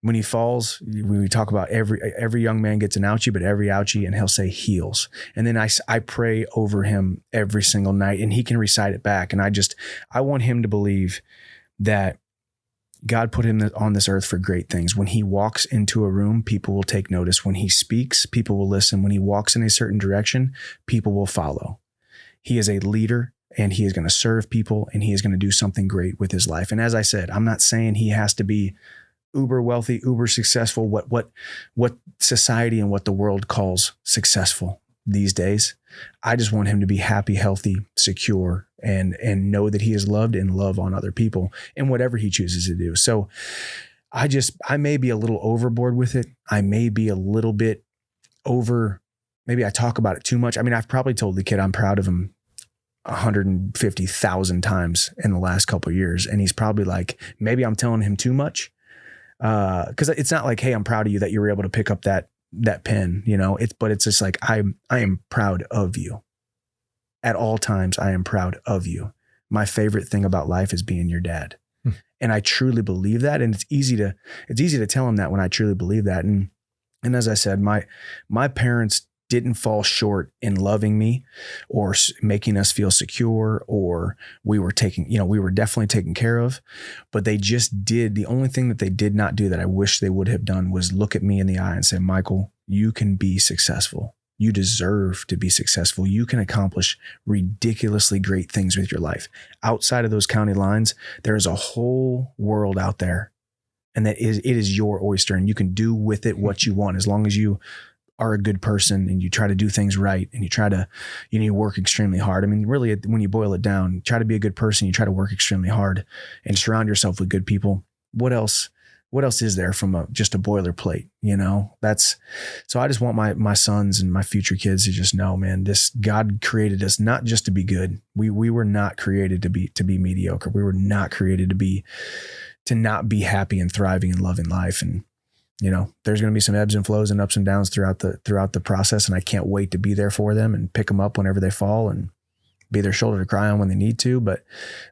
When he falls, we talk about every young man gets an ouchie, but every ouchie, and he'll say, heals. And then I pray over him every single night, and he can recite it back. And I want him to believe that God put him on this earth for great things. When he walks into a room, people will take notice. When he speaks, people will listen. When he walks in a certain direction, people will follow. He is a leader, and he is going to serve people, and he is going to do something great with his life. And as I said, I'm not saying he has to be uber wealthy, uber successful, what society and what the world calls successful these days. I just want him to be happy, healthy, secure, and know that he is loved and love on other people in whatever he chooses to do. So I may be a little overboard with it. I may be a little bit maybe I talk about it too much. I mean, I've probably told the kid I'm proud of him 150,000 times in the last couple of years. And he's probably like, maybe I'm telling him too much. Cause it's not like, hey, I'm proud of you that you were able to pick up that pen, but it's just like, I am proud of you at all times. I am proud of you. My favorite thing about life is being your dad. And I truly believe that. And it's easy to tell him that when I truly believe that. And as I said, my parents didn't fall short in loving me or making us feel secure, or we were definitely taken care of, but they just did. The only thing that they did not do that I wish they would have done was look at me in the eye and say, Michael, you can be successful. You deserve to be successful. You can accomplish ridiculously great things with your life. Outside of those county lines, there is a whole world out there, and it is your oyster, and you can do with it what you want as long as you are a good person and you try to do things right, and you work extremely hard. I mean, really, when you boil it down, try to be a good person. You try to work extremely hard and surround yourself with good people. What else is there from just a boilerplate? So I just want my sons and my future kids to just know, man, God created us not just to be good. We were not created to be mediocre. We were not created to not be happy and thriving and loving life. And, there's going to be some ebbs and flows and ups and downs throughout the process. And I can't wait to be there for them and pick them up whenever they fall and be their shoulder to cry on when they need to, but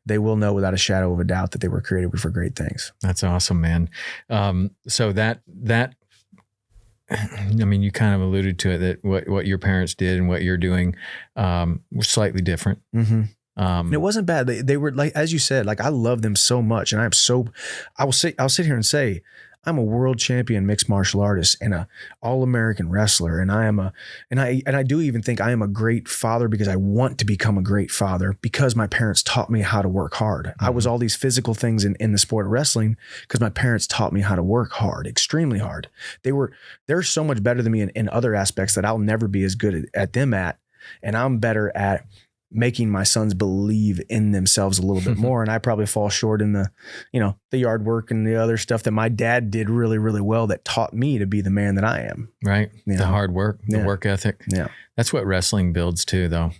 they will know without a shadow of a doubt that they were created for great things. That's awesome, man. So that, I mean, you kind of alluded to it, that what your parents did and what you're doing, were slightly different. Mm-hmm. And it wasn't bad. They were, like, as you said, like, I love them so much. And I'll sit here and say, I'm a world champion mixed martial artist and a all-American wrestler. And I do even think I am a great father, because I want to become a great father because my parents taught me how to work hard. Mm-hmm. I was all these physical things in the sport of wrestling because my parents taught me how to work hard, extremely hard. They're so much better than me in other aspects that I'll never be as good at them at. And I'm better at making my sons believe in themselves a little bit more. And I probably fall short in the yard work and the other stuff that my dad did really, really well that taught me to be the man that I am. Right. The hard work, the work ethic. Yeah. That's what wrestling builds too, though.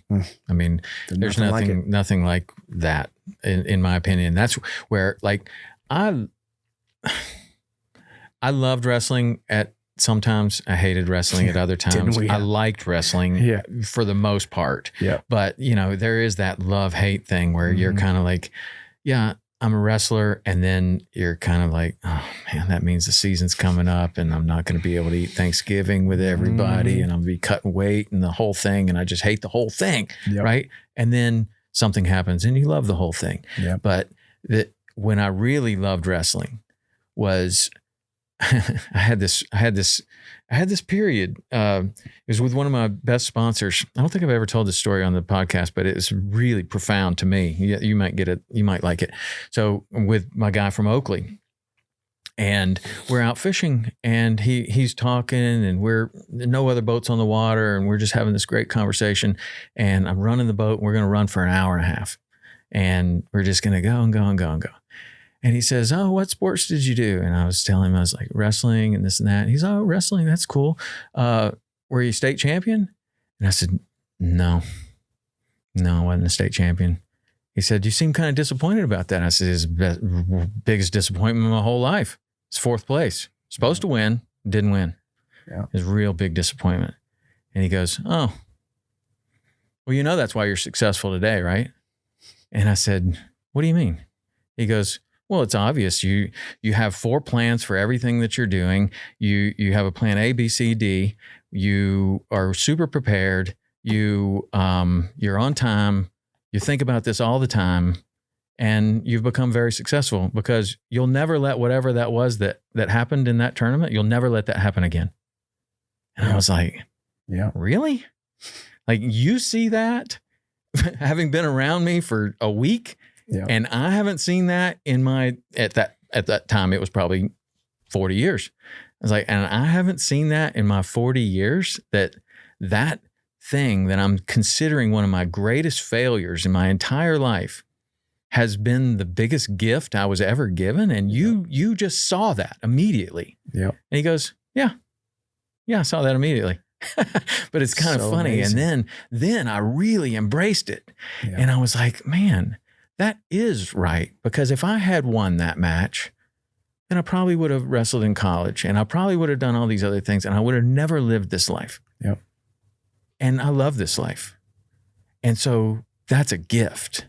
I mean, there's nothing like that in my opinion. That's where, like, I loved wrestling sometimes. I hated wrestling at other times. I liked wrestling for the most part. Yeah. But, there is that love-hate thing where you're kind of like, yeah, I'm a wrestler. And then you're kind of like, oh man, that means the season's coming up and I'm not going to be able to eat Thanksgiving with everybody and I'm going to be cutting weight and the whole thing. And I just hate the whole thing. Yep. Right. And then something happens and you love the whole thing. Yep. But when I really loved wrestling was I had this period. It was with one of my best sponsors. I don't think I've ever told this story on the podcast, but it was really profound to me. You might get it. You might like it. So with my guy from Oakley, and we're out fishing, and he's talking, and we're no other boats on the water, and we're just having this great conversation. And I'm running the boat, and we're going to run for an hour and a half, and we're just going to go and go and go and go. And he says, oh, what sports did you do? And I was telling him, I was like, wrestling and this and that. And he's, oh, wrestling, that's cool. Were you state champion? And I said, no, I wasn't a state champion. He said, you seem kind of disappointed about that. And I said, it's the biggest disappointment of my whole life. It's fourth place. Supposed to win, didn't win. Yeah. It was a real big disappointment. And he goes, oh, well, that's why you're successful today, right? And I said, what do you mean? He goes, well, it's obvious. You have 4 plans for everything that you're doing. You have a plan A, B, C, D. You are super prepared. You're on time. You think about this all the time, and you've become very successful because you'll never let whatever that was that happened in that tournament. You'll never let that happen again. And I was like, yeah, really? Like, you see that having been around me for a week? Yeah. And I haven't seen that at that time, it was probably 40 years. I was like, and I haven't seen that in my 40 years, that thing that I'm considering one of my greatest failures in my entire life has been the biggest gift I was ever given. And you just saw that immediately. Yeah. And he goes, yeah, I saw that immediately. But it's kind of funny. Amazing. And then I really embraced it. Yeah. And I was like, man, that is right. Because if I had won that match, then I probably would have wrestled in college, and I probably would have done all these other things, and I would have never lived this life. Yep. And I love this life. And so that's a gift.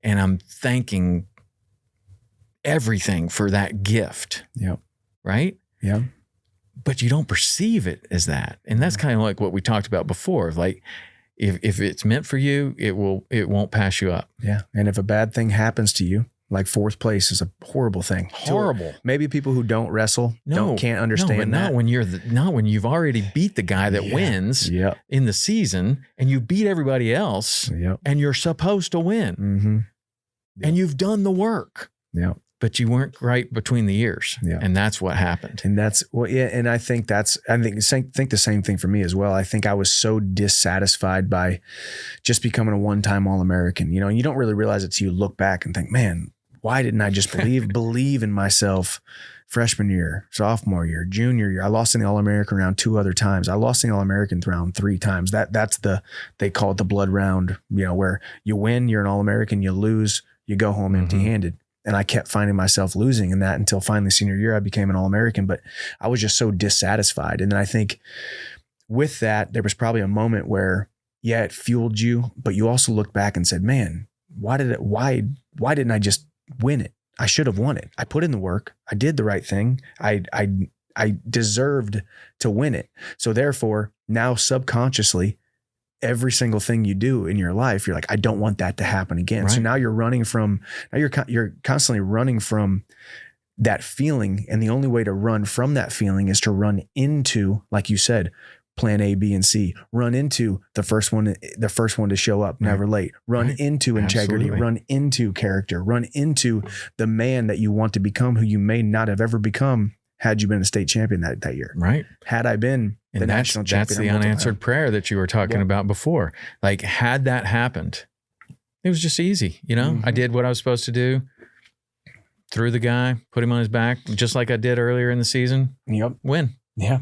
And I'm thanking everything for that gift. Yep. Right? Yeah. but you don't perceive it as that. And that's kind of like what we talked about before. Like if it's meant for you, it won't pass you up. Yeah. And if a bad thing happens to you, like fourth place is a horrible thing. Horrible. Maybe people who don't wrestle can't understand that. Not when you've already beat the guy that wins in the season, and you beat everybody else, and you're supposed to win, and you've done the work. Yeah. But you weren't right between the ears. Yeah. And that's what happened. And that's and I think the same thing for me as well. I think I was so dissatisfied by just becoming a one-time All-American, and you don't really realize it till you look back and think, man, why didn't I just believe in myself freshman year, sophomore year, junior year? I lost in the All-American round 2 other times. I lost in the All-American round 3 times. That's they call it the blood round, where you win, you're an All-American, you lose, you go home empty-handed. And I kept finding myself losing in that until finally senior year, I became an All-American, but I was just so dissatisfied. And then I think with that, there was probably a moment where, it fueled you, but you also looked back and said, man, why didn't I just win it? I should have won it. I put in the work. I did the right thing. I deserved to win it. So therefore, now subconsciously, every single thing you do in your life, you're like, I don't want that to happen again. Right. So now you're you're constantly running from that feeling. And the only way to run from that feeling is to run into, like you said, plan A, B, and C. Run into the first one to show up, never late. Run into integrity, run into character, run into the man that you want to become, who you may not have ever become had you been a state champion that year. Right. Had I been the national champion. That's the unanswered prayer that you were talking about before. Like, had that happened, it was just easy. I did what I was supposed to do. Threw the guy, put him on his back, just like I did earlier in the season. Yep. Win. Yeah.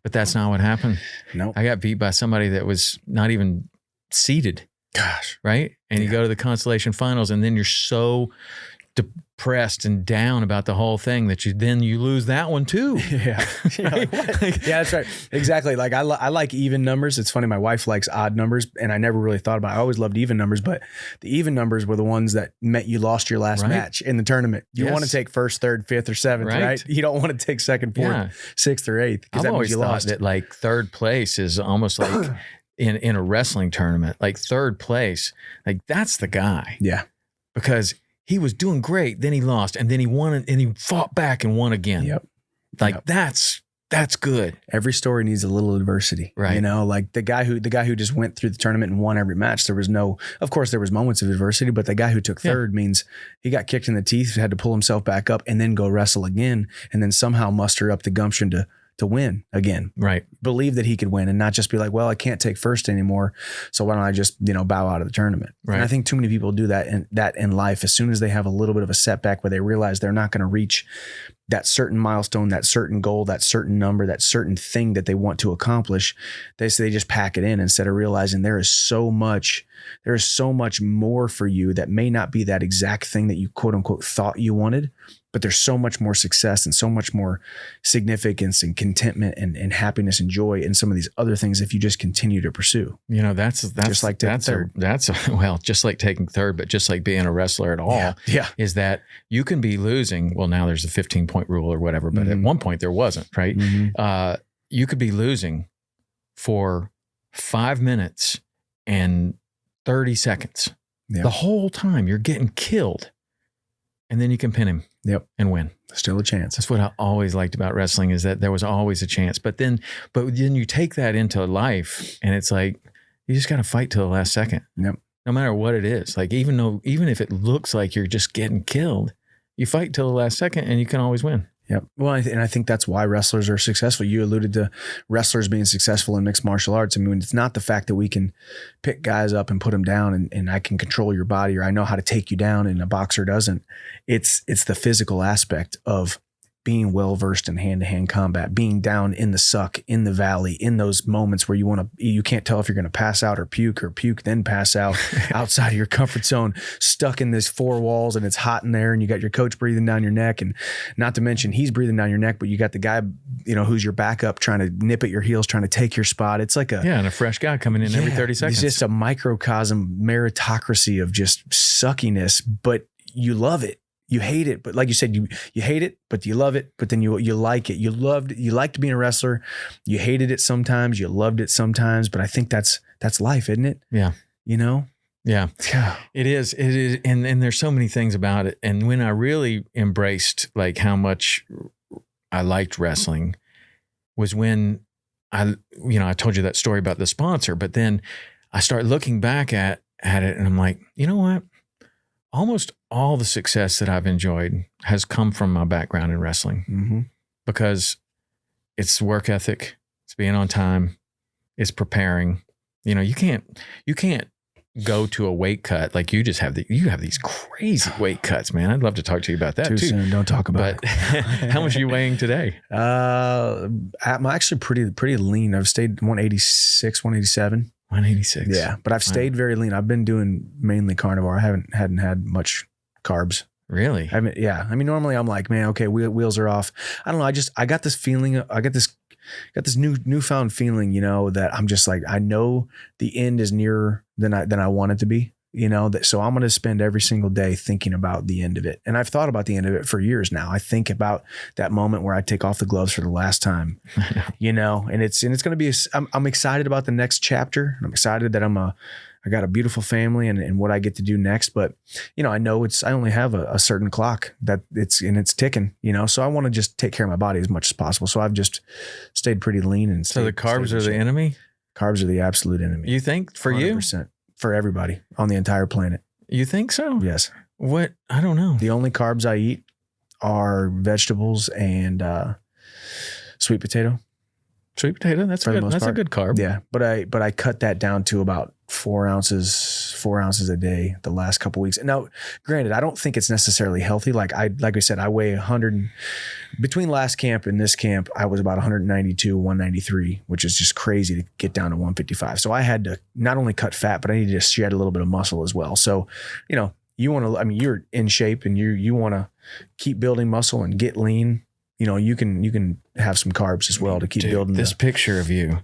But that's not what happened. No. I got beat by somebody that was not even seeded. Gosh. Right? And you go to the consolation finals, and then you're so depressed and down about the whole thing that you lose that one too. Yeah. Yeah, that's right. Exactly. Like I like even numbers. It's funny. My wife likes odd numbers, and I never really thought about it. I always loved even numbers, but the even numbers were the ones that meant you lost your last match in the tournament. You want to take first, third, fifth, or seventh, right? You don't want to take second, fourth, sixth, or eighth. I've always thought that like third place is almost like in a wrestling tournament, like third place, like that's the guy. Yeah. Because he was doing great, then he lost, and then he won, and he fought back and won again. Yep. Like that's good. Every story needs a little adversity, right? Like the guy who just went through the tournament and won every match. There was moments of adversity, but the guy who took third means he got kicked in the teeth, had to pull himself back up, and then go wrestle again, and then somehow muster up the gumption to win again. Right. Believe that he could win and not just be like, well, I can't take first anymore, so why don't I just, bow out of the tournament? Right. And I think too many people do that in life. As soon as they have a little bit of a setback where they realize they're not going to reach that certain milestone, that certain goal, that certain number, that certain thing that they want to accomplish, they just pack it in instead of realizing there is so much more for you that may not be that exact thing that you quote unquote thought you wanted, but there's so much more success and so much more significance and contentment and happiness and joy in some of these other things if you just continue to pursue. That's just like third. Just like taking third, but just like being a wrestler at all. Yeah. Is that you can be losing. Well, now there's a 15-point rule or whatever, but at one point there wasn't, right? Mm-hmm. You could be losing for 5 minutes and 30 seconds. The whole time you're getting killed, and then you can pin him. Yep. And win. Still a chance. That's what I always liked about wrestling, is that there was always a chance. But then you take that into life, and it's like, you just got to fight till the last second. Yep. No matter what it is. Like, even if it looks like you're just getting killed, you fight till the last second and you can always win. Yep. Well, and I think that's why wrestlers are successful. You alluded to wrestlers being successful in mixed martial arts. I mean, it's not the fact that we can pick guys up and put them down and I can control your body, or I know how to take you down and a boxer doesn't. It's the physical aspect of being well-versed in hand-to-hand combat, being down in the suck, in the valley, in those moments where you can't tell if you're going to pass out or puke then pass out outside of your comfort zone, stuck in this 4 walls, and it's hot in there, and you got your coach breathing down your neck, and not to mention he's breathing down your neck, but you got the guy, who's your backup trying to nip at your heels, trying to take your spot. It's like and a fresh guy coming in every 30 seconds. It's just a microcosm meritocracy of just suckiness, but you love it. You hate it, but like you said, you hate it, but you love it, but then you like it. You liked being a wrestler. You hated it sometimes, you loved it sometimes, but I think that's life, isn't it? Yeah. You know? Yeah, it is. It is. And there's so many things about it. And when I really embraced like how much I liked wrestling was when I told you that story about the sponsor, but then I start looking back at it and I'm like, you know what? Almost all the success that I've enjoyed has come from my background in wrestling because it's work ethic, it's being on time, it's preparing. You know, you can't go to a weight cut like you have these crazy weight cuts, man. I'd love to talk to you about that too. Soon, don't talk about it. How much are you weighing today? I'm actually pretty lean. I've stayed 186, 187. 186. Yeah, but I've stayed very lean. I've been doing mainly carnivore. I hadn't had much carbs. Really? I mean, normally I'm like, man, okay, wheels are off. I don't know. I got this feeling. I got this newfound feeling, you know, that I'm just like, I know the end is nearer than I want it to be, you know, so I'm going to spend every single day thinking about the end of it. And I've thought about the end of it for years now. I think about that moment where I take off the gloves for the last time, you know, and it's going to be, I'm excited about the next chapter. I'm excited that I got a beautiful family and what I get to do next. But, you know, I know I only have a certain clock that it's ticking, you know, so I want to just take care of my body as much as possible. So I've just stayed pretty lean. And so the carbs are the enemy? Carbs are the absolute enemy. You think for 100%, you? For everybody on the entire planet. You think so? Yes. What? I don't know. The only carbs I eat are vegetables and sweet potato. Sweet potato, that's good. That's a good carb. Yeah, but I cut that down to about 4 ounces a day the last couple weeks. Now, granted, I don't think it's necessarily healthy. Like I said, I weigh 100. Between last camp and this camp, I was about 192, 193, which is just crazy to get down to 155. So I had to not only cut fat, but I needed to shed a little bit of muscle as well. So, you know, you're in shape and you want to keep building muscle and get lean. You know, you can have some carbs as well to keep building. This picture of you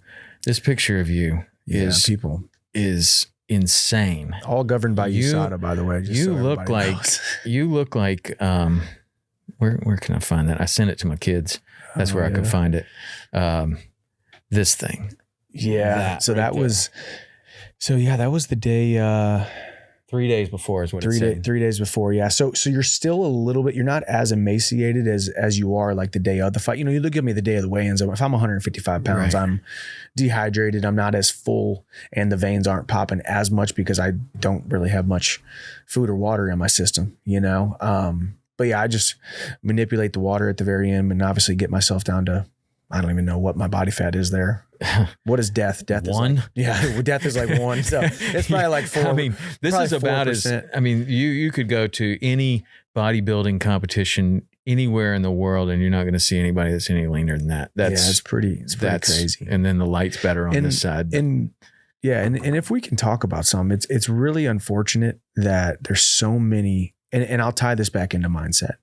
is insane. All governed by USADA, by the way. You look like where can I find that? I sent it to my kids. That's where I could find it. This thing. Yeah. That was the day. 3 days before is what it said. 3 days before, yeah. So you're still a little bit, you're not as emaciated as you are like the day of the fight. You know, you look at me the day of the weigh-ins. If I'm 155 pounds, right. I'm dehydrated. I'm not as full and the veins aren't popping as much because I don't really have much food or water in my system, you know? But yeah, I just manipulate the water at the very end and obviously get myself down to, I don't even know what my body fat is there. What is death? Death is 1. Death is like 1. So it's probably like 4. I mean, this is about 4%. You could go to any bodybuilding competition anywhere in the world and you're not going to see anybody that's any leaner than that. It's pretty crazy. And then the light's better on this side. And if we can talk about some, it's really unfortunate that there's so many, and I'll tie this back into mindset.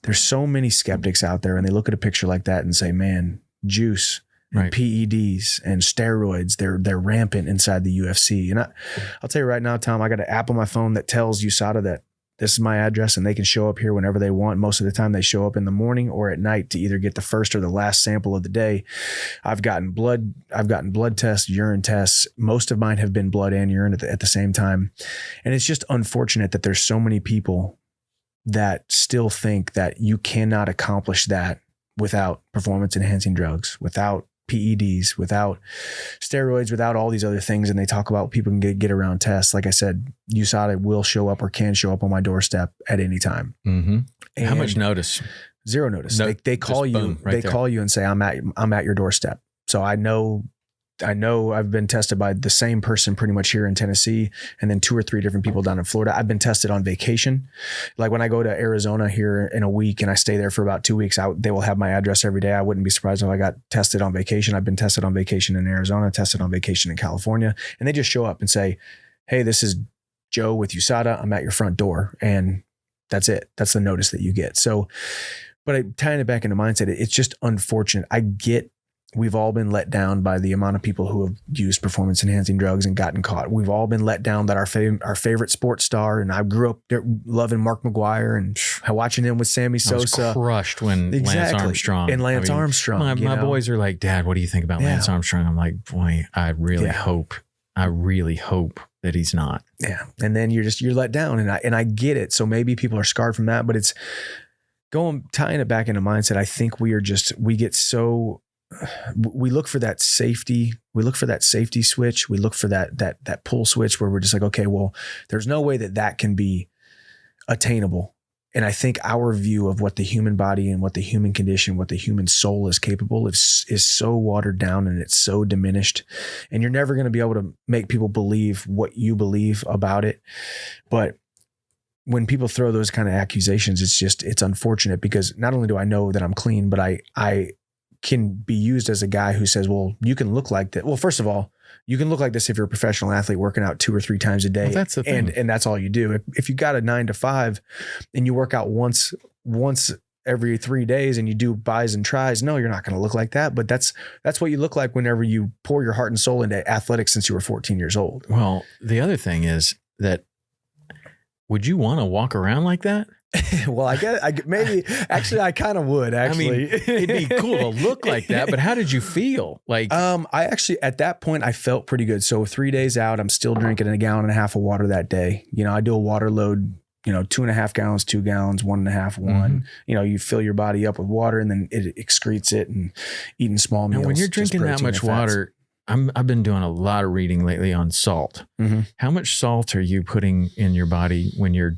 There's so many skeptics out there and they look at a picture like that and say, man, juice, and PEDs and steroids, they're rampant inside the UFC. And I'll tell you right now, Tom, I got an app on my phone that tells USADA that this is my address and they can show up here whenever they want. Most of the time they show up in the morning or at night to either get the first or the last sample of the day. I've gotten blood tests, urine tests. Most of mine have been blood and urine at the same time. And it's just unfortunate that there's so many people that still think that you cannot accomplish that without performance enhancing drugs, without PEDs, without steroids, without all these other things. And they talk about people can get around tests. Like I said, USADA will show up or can show up on my doorstep at any time. Mm-hmm. How much notice? Zero notice. They call you. They call you and say, I'm at your doorstep. So I know I've been tested by the same person pretty much here in Tennessee and then 2 or 3 different people down in Florida. I've been tested on vacation. Like when I go to Arizona here in a week and I stay there for about 2 weeks out, they will have my address every day. I wouldn't be surprised if I got tested on vacation. I've been tested on vacation in Arizona, tested on vacation in California, and they just show up and say, hey, this is Joe with USADA. I'm at your front door. And that's it. That's the notice that you get. So, but tying it back into mindset, it's just unfortunate. I get we've all been let down by the amount of people who have used performance enhancing drugs and gotten caught. We've all been let down that our favorite sports star, and I grew up loving Mark McGuire and watching him with Sammy Sosa. I was crushed when Lance Armstrong. And Lance Armstrong. My boys are like, Dad, what do you think about Lance Armstrong? I'm like, boy, I really hope that he's not. Yeah. And then you're let down, and I get it. So maybe people are scarred from that, but it's tying it back into mindset. I think we look for that safety. We look for that safety switch. We look for that pull switch where we're just like, okay, well, there's no way that can be attainable. And I think our view of what the human body and what the human condition, what the human soul is capable of is so watered down, and it's so diminished, and you're never going to be able to make people believe what you believe about it. But when people throw those kind of accusations, it's unfortunate, because not only do I know that I'm clean, but I can be used as a guy who says, well, you can look like that. Well, first of all, you can look like this if you're a professional athlete working out 2 or 3 times a day. Well, that's the thing. And that's all you do. If you got a 9 to 5 and you work out once every 3 days and you do buys and tries, no, you're not going to look like that. But that's what you look like whenever you pour your heart and soul into athletics since you were 14 years old. Well, the other thing is that, would you want to walk around like that? Well, I kind of would, actually. I mean, it'd be cool to look like that, but how did you feel? Like, I actually, at that point, I felt pretty good. So 3 days out, I'm still drinking 1.5 gallons of water that day. I do a water load, 2.5 gallons, 2 gallons, 1.5, 1. Mm-hmm. You fill your body up with water, and then it excretes it, and eating small meals. Now, when you're drinking that much water, I've been doing a lot of reading lately on salt. Mm-hmm. How much salt are you putting in your body when you're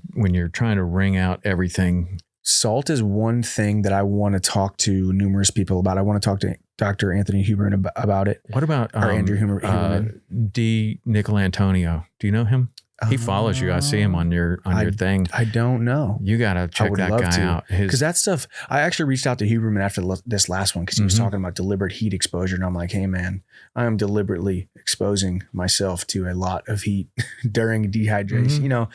trying to wring out everything? Salt is one thing that I want to talk to numerous people about. I want to talk to Dr. Anthony Huberman about it. What about Andrew Huberman? D. Nicolantonio? Do you know him? He follows you. I see him on your thing. I don't know. You got to check that guy out. Because that stuff, I actually reached out to Huberman after this last one, because he was talking about deliberate heat exposure. And I'm like, hey man, I am deliberately exposing myself to a lot of heat during dehydration,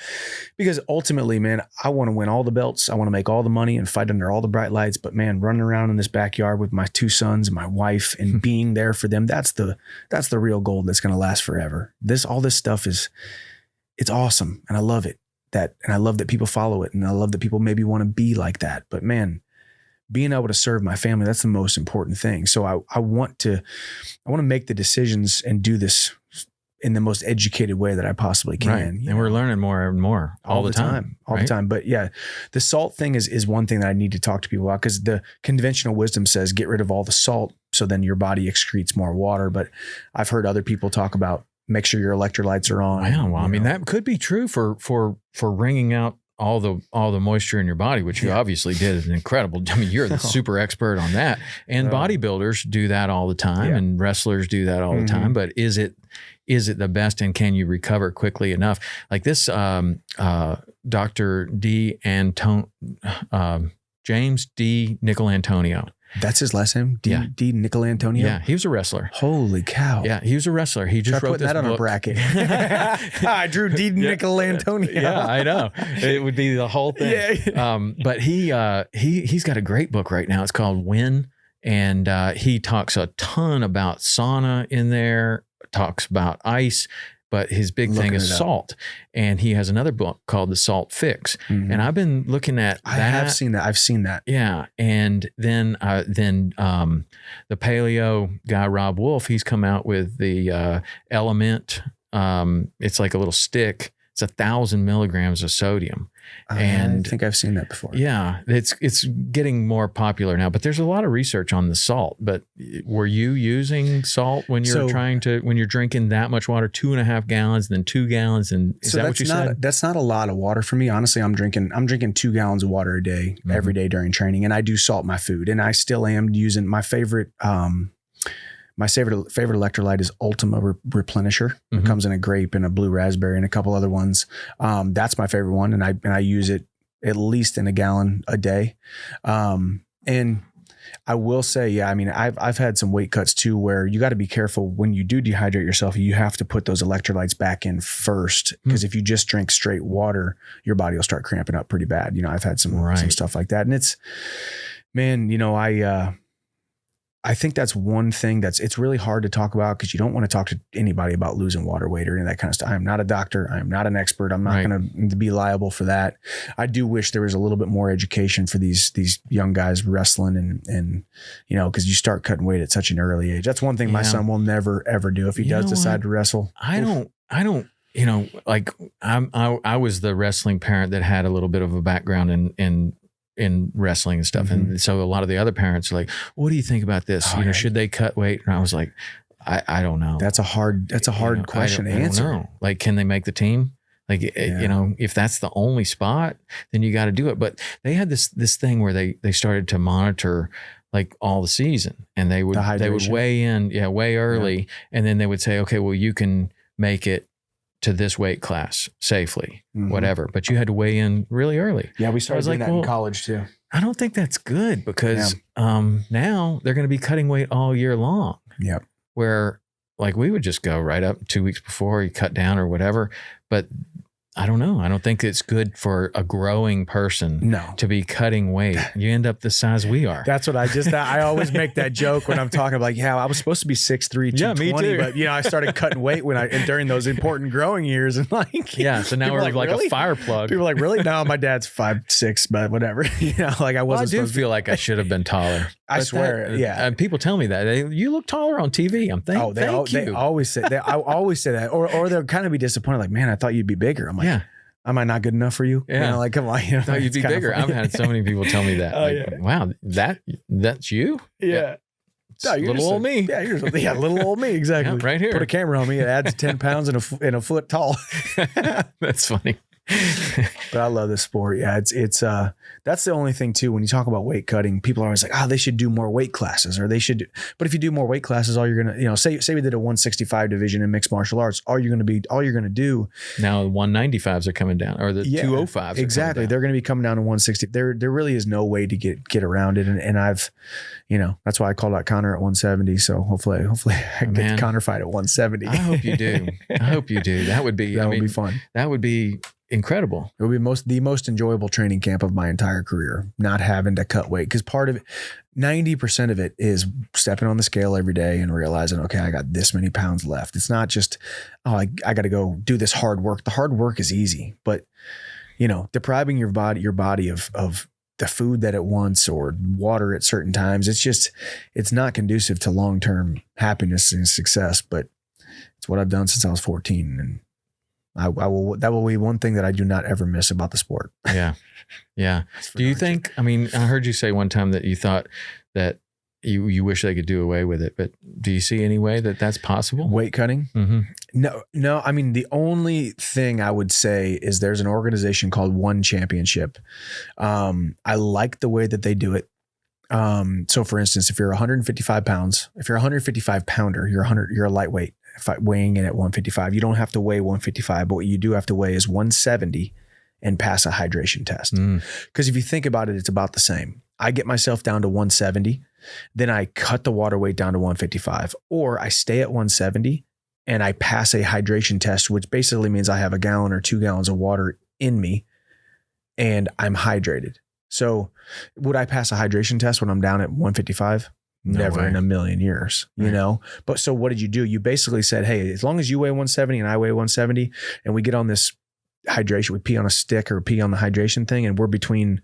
because ultimately, man, I want to win all the belts. I want to make all the money and fight under all the bright lights. But man, running around in this backyard with my 2 sons and my wife and being there for them, that's the real gold that's going to last forever. All this stuff it's awesome. And I love it. And I love that people follow it. And I love that people maybe want to be like that. But man, being able to serve my family, that's the most important thing. So I want to make the decisions and do this in the most educated way that I possibly can. Right. And we're learning more and more all the time. All the time. But yeah, the salt thing is one thing that I need to talk to people about, because the conventional wisdom says get rid of all the salt, so then your body excretes more water. But I've heard other people talk about make sure your electrolytes are on. Yeah, well, I mean, that could be true for wringing out all the moisture in your body, which you obviously did is incredible. I mean, you're the super expert on that. And bodybuilders do that all the time, and wrestlers do that all the time. But is it the best, and can you recover quickly enough? Like this Dr. James D. Nicolantonio. That's his last name? D. Nicolantonio? Yeah, he was a wrestler. Holy cow. Yeah, he was a wrestler. He just wrote this that on book. A bracket. I drew D. Nicolantonio. Yeah, I know. It would be the whole thing. Yeah. But he's got a great book right now. It's called Win. And he talks a ton about sauna in there, talks about ice. But his big thing is salt. And he has another book called The Salt Fix. Mm-hmm. And I've been looking at that. I have seen that. I've seen that. Yeah. And then the paleo guy, Rob Wolf, he's come out with the Element. It's like a little stick. It's 1,000 milligrams of sodium. And I think I've seen that before. Yeah, it's getting more popular now, but there's a lot of research on the salt. But were you using salt when you're when you're drinking that much water, 2.5 gallons, then 2 gallons? And is that what you said? That's not a lot of water for me. Honestly, I'm drinking 2 gallons of water a day, every day during training. And I do salt my food, and I still am using my favorite, my favorite electrolyte is Ultima Replenisher. It comes in a grape and a blue raspberry and a couple other ones. That's my favorite one. And I use it at least in 1 gallon a day. And I will say, I mean, I've had some weight cuts too, where you got to be careful when you do dehydrate yourself. You have to put those electrolytes back in first, because if you just drink straight water, your body will start cramping up pretty bad. I've had some stuff like that. And it's, man, I think that's one thing it's really hard to talk about because you don't want to talk to anybody about losing water weight or any of that kind of stuff. I am not a doctor. I am not an expert. I'm not going to be liable for that. I do wish there was a little bit more education for these young guys wrestling and because you start cutting weight at such an early age. That's one thing my son will never, ever do if he does decide to wrestle. I don't, like I was the wrestling parent that had a little bit of a background in wrestling and stuff. And so a lot of the other parents are like, what do you think about this? Should they cut weight? And I was like, I don't know. That's a hard question to answer. I don't know. Like, can they make the team? Like, if that's the only spot, then you got to do it. But they had this thing where they started to monitor like all the season, and they would weigh in, way early. And then they would say, okay, well, you can make it to this weight class safely, whatever. But you had to weigh in really early. Yeah, we started doing that in college too. I don't think that's good because now they're going to be cutting weight all year long. Yep. Where like we would just go right up 2 weeks before you cut down or whatever. But I don't know. I don't think it's good for a growing person to be cutting weight. You end up the size we are. That's what I always make that joke when I'm talking like, I was supposed to be 6'3", 220, me too. But I started cutting weight during those important growing years and like, so now we're like really? A fire plug. People are like, really? No, my dad's 5'6", but whatever. Like I wasn't. I do feel like I should have been taller. I swear. And people tell me that you look taller on TV. I'm thinking, they always say I always say that, or they'll kind of be disappointed. Like, man, I thought you'd be bigger. I'm like, am I not good enough for you? Yeah. Like, come on. I thought you'd be bigger. I've had so many people tell me that. Wow, that's you? Yeah. No, little old me. Yeah, little old me. Exactly. Right here. Put a camera on me. It adds 10 pounds and a foot tall. That's funny. But I love this sport. Yeah, it's that's the only thing too. When you talk about weight cutting, people are always like, they should do more weight classes, or they should. But if you do more weight classes, all you're gonna, say we did a 165 division in mixed martial arts, all you're gonna do. Now 195s are coming down, or the 205s. Exactly, they're gonna be coming down to 160. There really is no way to get around it, and I've, that's why I called out Connor at 170. So hopefully I can get Connor fight at 170. I hope you do. That would be would be fun. That would be incredible. It would be the most enjoyable training camp of my entire career, not having to cut weight. Because part of it, 90% of it is stepping on the scale every day and realizing, okay, I got this many pounds left. It's not just, I got to go do this hard work. The hard work is easy, but depriving your body of the food that it wants or water at certain times, it's not conducive to long-term happiness and success. But it's what I've done since I was 14, and that will be one thing that I do not ever miss about the sport. Yeah. Do you think, I heard you say one time that you thought that you wish they could do away with it, but do you see any way that that's possible? Weight cutting? Mm-hmm. No. The only thing I would say is there's an organization called One Championship. I like the way that they do it. So for instance, if you're 155 pounds, if you're a 155 pounder, you're a lightweight. Weighing in at 155, you don't have to weigh 155, but what you do have to weigh is 170 and pass a hydration test. Because if you think about it, it's about the same. I get myself down to 170, then I cut the water weight down to 155, or I stay at 170 and I pass a hydration test, which basically means I have a gallon or 2 gallons of water in me and I'm hydrated. So would I pass a hydration test when I'm down at 155? Never in a million years, But so what did you do? You basically said, hey, as long as you weigh 170 and I weigh 170 and we get on this hydration, we pee on a stick or pee on the hydration thing, and we're between,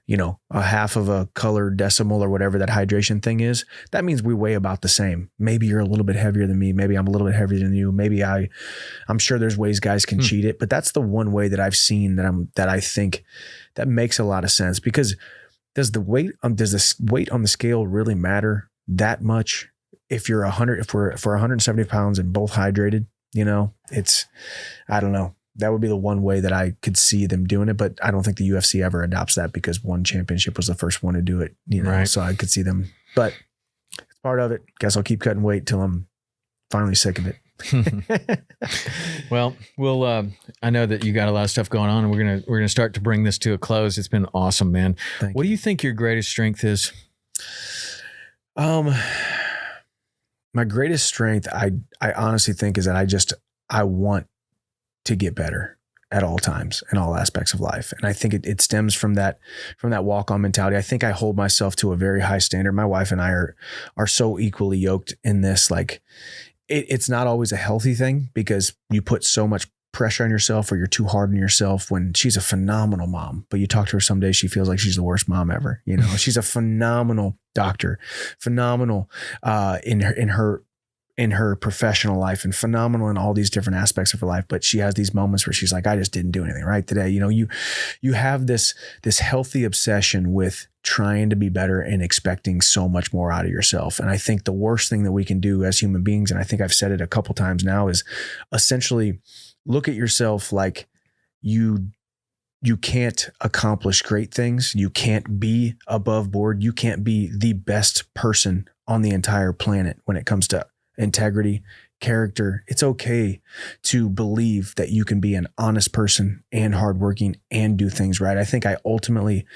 a half of a colored decimal or whatever that hydration thing is, that means we weigh about the same. Maybe you're a little bit heavier than me. Maybe I'm a little bit heavier than you. Maybe I'm sure there's ways guys can cheat it, but that's the one way that I've seen that I think that makes a lot of sense. Because does this weight on the scale really matter that much? If you're 100, if we're 170 pounds and both hydrated, I don't know. That would be the one way that I could see them doing it, but I don't think the UFC ever adopts that because One Championship was the first one to do it, Right. So I could see them, but it's part of it. Guess I'll keep cutting weight till I'm finally sick of it. Well, I know that you got a lot of stuff going on, and we're gonna start to bring this to a close. It's been awesome, man. What do you think your greatest strength is? My greatest strength, I honestly think, is that I want to get better. at all times in all aspects of life. And I think it stems from that walk-on mentality. I think I hold myself to a very high standard. My wife and I are so equally yoked in this. Like it's not always a healthy thing because you put so much pressure on yourself or you're too hard on yourself when she's a phenomenal mom, but you talk to her some days, she feels like she's the worst mom ever. You know, she's a phenomenal doctor, phenomenal in her professional life and phenomenal in all these different aspects of her life. But she has these moments where she's like, I just didn't do anything right today. You know, you have this healthy obsession with trying to be better and expecting so much more out of yourself. And I think the worst thing that we can do as human beings, and I think I've said it a couple times now, is essentially look at yourself like you can't accomplish great things. You can't be above board. You can't be the best person on the entire planet when it comes to integrity, character. It's okay to believe that you can be an honest person and hardworking and do things right. I think I ultimately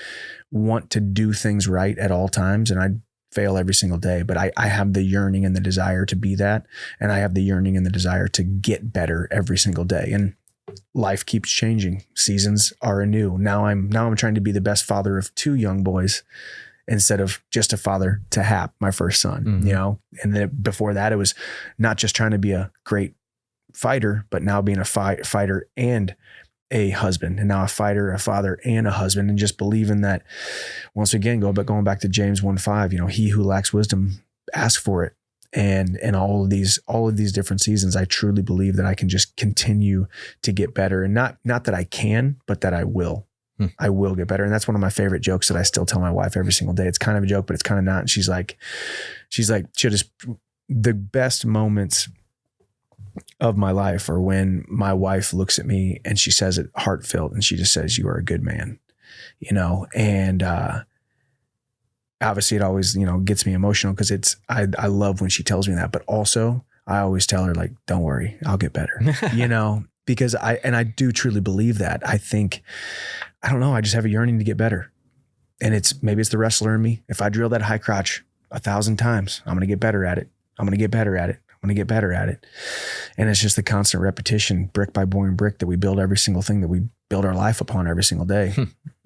want to do things right at all times, and I fail every single day, but I have the yearning and the desire to be that. And I have the yearning and the desire to get better every single day. And life keeps changing. Seasons are anew. Now I'm trying to be the best father of 2 young boys instead of just a father to Hap, my first son, you know? And then before that, it was not just trying to be a great fighter, but now being a fighter and a husband, and now a fighter, a father, and a husband, and just believing that once again, going back to James 1:5, you know, he who lacks wisdom, ask for it. And in all of these different seasons, I truly believe that I can just continue to get better, and not that I can, but that I will. I will get better. And that's one of my favorite jokes that I still tell my wife every single day. It's kind of a joke, but it's kind of not. And she's like, the best moments of my life are when my wife looks at me and she says it heartfelt, and she just says, you are a good man, you know? And, obviously it always, you know, gets me emotional because I love when she tells me that, but also I always tell her, like, don't worry, I'll get better, you know, because I do truly believe that. I think, I don't know, I just have a yearning to get better. And maybe it's the wrestler in me. If I drill that high crotch 1,000 times, I'm going to get better at it. I'm going to get better at it. I'm going to get better at it. And it's just the constant repetition, brick by boring brick, that we build every single thing that we build our life upon every single day.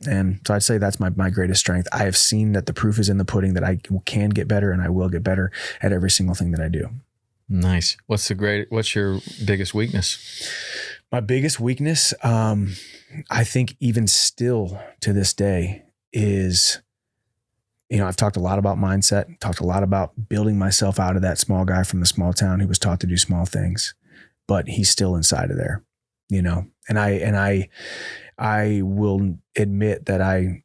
And so I'd say that's my greatest strength. I have seen that the proof is in the pudding, that I can get better, and I will get better at every single thing that I do. Nice. What's your biggest weakness? My biggest weakness, I think even still to this day, is, you know, I've talked a lot about mindset, talked a lot about building myself out of that small guy from the small town who was taught to do small things, but he's still inside of there, you know? And I will admit that I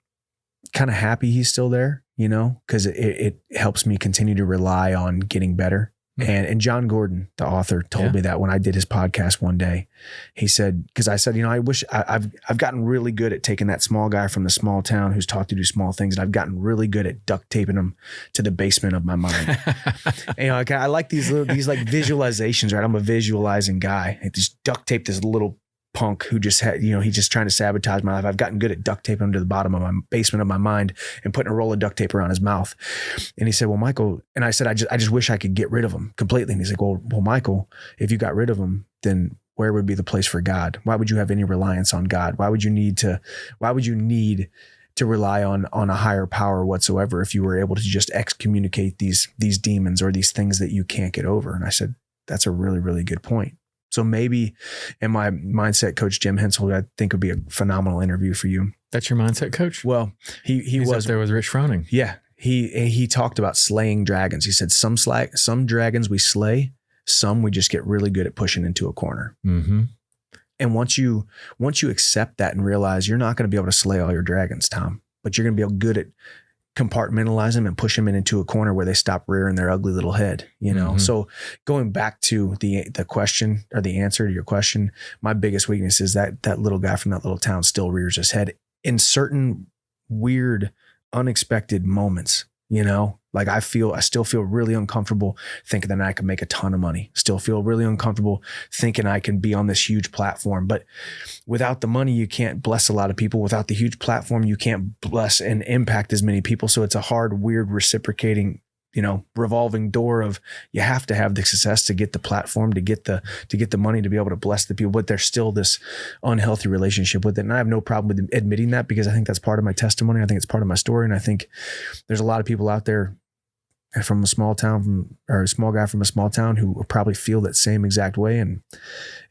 kind of happy he's still there, you know, because it helps me continue to rely on getting better. And John Gordon, the author, told me that when I did his podcast one day. He said, because I said, you know, I wish I've gotten really good at taking that small guy from the small town who's taught to do small things, and I've gotten really good at duct taping him to the basement of my mind. And, you know, I like these like visualizations, right? I'm a visualizing guy. I just duct tape this little punk who just had, you know, he's just trying to sabotage my life. I've gotten good at duct taping him to the bottom of my basement of my mind and putting a roll of duct tape around his mouth. And he said, well, Michael, and I said, I just wish I could get rid of him completely. And he's like, well, Michael, if you got rid of him, then where would be the place for God? Why would you have any reliance on God? Why would you need to rely on a higher power whatsoever if you were able to just excommunicate these demons or these things that you can't get over? And I said, that's a really, really good point. So maybe, and my mindset coach, Jim Hensel, I think would be a phenomenal interview for you. That's your mindset coach? Well, he was up there with Rich Froning. Yeah. He talked about slaying dragons. He said some dragons we slay, some we just get really good at pushing into a corner. Mm-hmm. And once you accept that and realize you're not going to be able to slay all your dragons, Tom, but you're going to be able good at compartmentalize them and push them into a corner where they stop rearing their ugly little head, you know? Mm-hmm. So going back to the question, or the answer to your question, my biggest weakness is that little guy from that little town still rears his head in certain weird, unexpected moments, you know? Like I still feel really uncomfortable thinking that I can make a ton of money. Still feel really uncomfortable thinking I can be on this huge platform. But without the money, you can't bless a lot of people. Without the huge platform, you can't bless and impact as many people. So it's a hard, weird, reciprocating revolving door of you have to have the success to get the platform, to get the money, to be able to bless the people, but there's still this unhealthy relationship with it. And I have no problem with admitting that, because I think that's part of my testimony. I think it's part of my story. And I think there's a lot of people out there from a small town, or a small guy from a small town, who will probably feel that same exact way. And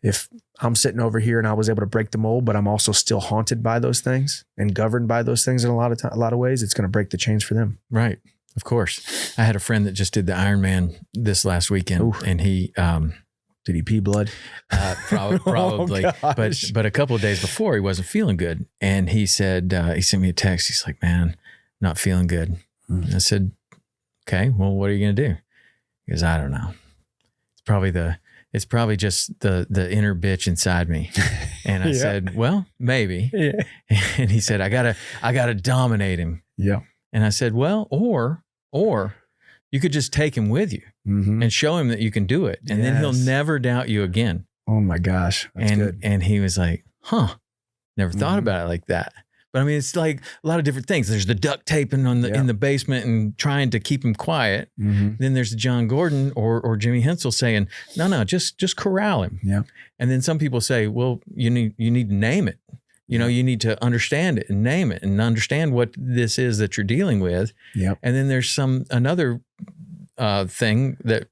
if I'm sitting over here and I was able to break the mold, but I'm also still haunted by those things and governed by those things in a lot of ways, it's going to break the chains for them. Right. Of course. I had a friend that just did the Ironman this last weekend. Ooh. And he, did he pee blood? Probably. But a couple of days before, he wasn't feeling good. And he said, he sent me a text. He's like, man, not feeling good. I said, okay, well, what are you going to do? He goes, I don't know. It's probably just the inner bitch inside me. And I said, well, maybe. Yeah. And he said, I gotta dominate him. Yeah. And I said, well, or you could just take him with you and show him that you can do it. And then he'll never doubt you again. Oh my gosh. That's good. And he was like, never thought about it like that. But I mean, it's like a lot of different things. There's the duct taping in the basement and trying to keep him quiet. Then there's John Gordon or Jimmy Hensel saying, no, just corral him. Yeah. And then some people say, well, you need to name it. You need to understand it and name it and understand what this is that you're dealing with. Yeah. And then there's another thing that,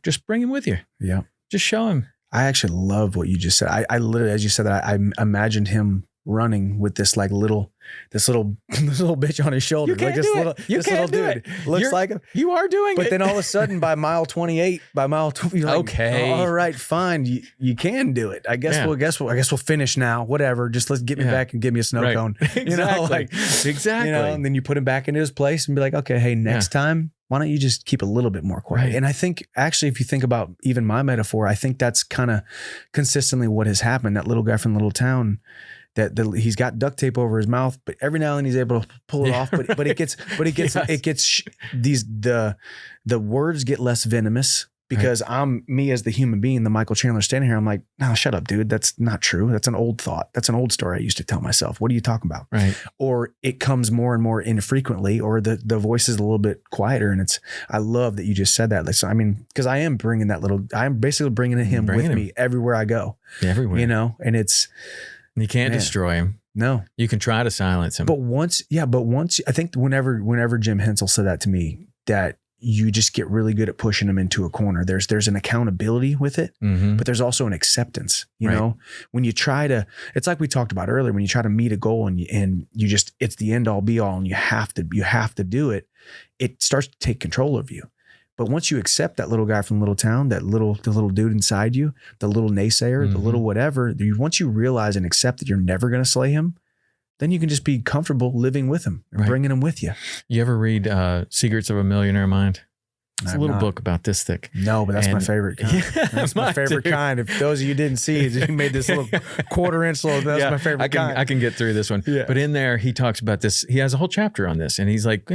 just bring him with you. Yeah. Just show him. I actually love what you just said. I literally, as you said that, I imagined him running with this little bitch on his shoulder. You can't like do it. You can't do it. Looks like him. You are doing it. But then all of a sudden by mile 28, you're like, okay, all right, fine. You can do it. I guess we'll finish now. Whatever. Just let's get me back and give me a snow cone. Exactly. Exactly. And then you put him back into his place and be like, okay, hey, next time, why don't you just keep a little bit more quiet? Right. And I think actually, if you think about even my metaphor, I think that's kind of consistently what has happened. That little guy from the little town, that he's got duct tape over his mouth, but every now and then he's able to pull it off. But it gets the words get less venomous, because I'm me as the human being, the Michael Chandler standing here. I'm like, no, shut up, dude. That's not true. That's an old thought. That's an old story I used to tell myself. What are you talking about? Right. Or it comes more and more infrequently, or the voice is a little bit quieter. And I love that you just said that. Like, so, I mean, because I am bringing I'm basically bringing him with me everywhere I go. Everywhere. And it's, you can't destroy him. No. You can try to silence him. But once, I think whenever Jim Hensel said that to me, that you just get really good at pushing him into a corner. There's an accountability with it, but there's also an acceptance, you know, when you try to, it's like we talked about earlier, when you try to meet a goal and you just, it's the end all be all and you have to do it. It starts to take control of you. But once you accept that little guy from the little town, the little dude inside you, the little naysayer, the little whatever, once you realize and accept that you're never going to slay him, then you can just be comfortable living with him and bringing him with you. You ever read Secrets of a Millionaire Mind? It's a little book about this thick. No, but that's my favorite kind. That's my favorite kind. If those of you didn't see it, he made this little quarter-inch little, that's my favorite kind. I can get through this one. Yeah. But in there, he talks about this. He has a whole chapter on this. And he's like,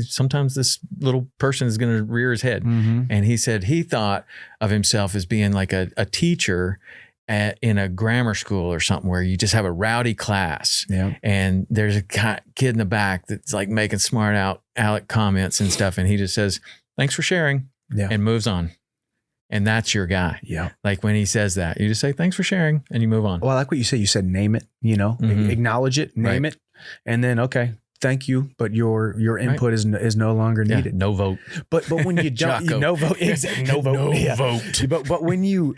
sometimes this little person is going to rear his head. And he said he thought of himself as being like a teacher in a grammar school or something, where you just have a rowdy class and there's a kid in the back that's like making smart aleck comments and stuff. And he just says, thanks for sharing, and moves on. And that's your guy. Yeah. Like when he says that, you just say, thanks for sharing, and you move on. Well, I like what you said. You said, name it, acknowledge it, name it. And then, okay, thank you, but your input is no longer needed. No vote. But when you don't, no vote. Exactly. No vote. No vote. But when you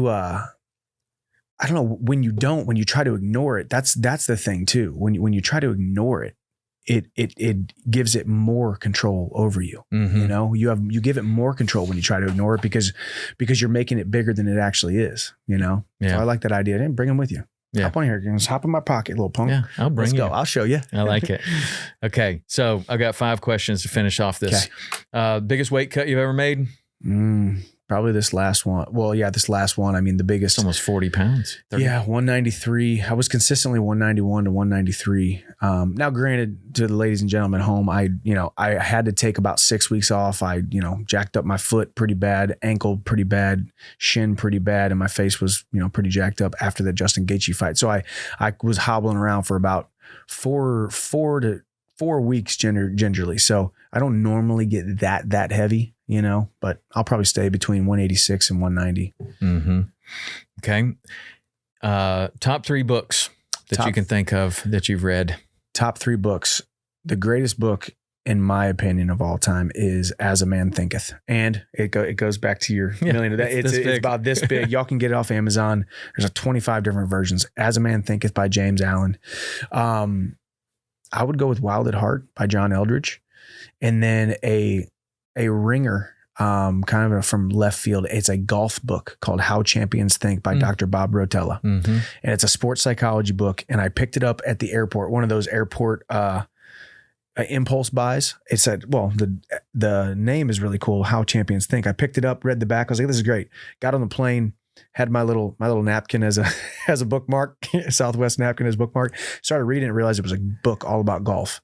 I don't know, when you try to ignore it, that's the thing too. When you try to ignore it, it gives it more control over you. You give it more control when you try to ignore it, because you're making it bigger than it actually is. So I like that idea. And bring them with you. Hop on here. Just hop in my pocket, little punk. Yeah, I'll bring you. Let's go. I'll show you. I like it. Okay, so I've got 5 questions to finish off this. Biggest weight cut you've ever made? Probably this last one. Well, this last one. I mean, the biggest. It's almost 40 pounds. 30. Yeah, 193. I was consistently 191 to 193. Now, granted, to the ladies and gentlemen at home, I had to take about 6 weeks off. I, jacked up my foot pretty bad, ankle pretty bad, shin pretty bad, and my face was, pretty jacked up after the Justin Gaethje fight. So I was hobbling around for about 4 4 weeks gingerly. So I don't normally get that heavy, but I'll probably stay between 186 and 190. Mm-hmm. Okay. Top 3 books that you can think of that you've read. Top 3 books. The greatest book, in my opinion, of all time is As a Man Thinketh. And it goes back to your million of that. It's about this big. Y'all can get it off Amazon. There's 25 different versions. As a Man Thinketh by James Allen. I would go with Wild at Heart by John Eldridge. And then a ringer, kind of from left field. It's a golf book called How Champions Think by Dr. Bob Rotella. Mm-hmm. And it's a sports psychology book. And I picked it up at the airport, one of those airport impulse buys. It said, well, the name is really cool, How Champions Think. I picked it up, read the back. I was like, this is great. Got on the plane, had my little napkin as a bookmark, Southwest napkin as a bookmark. Started reading it, realized it was a book all about golf.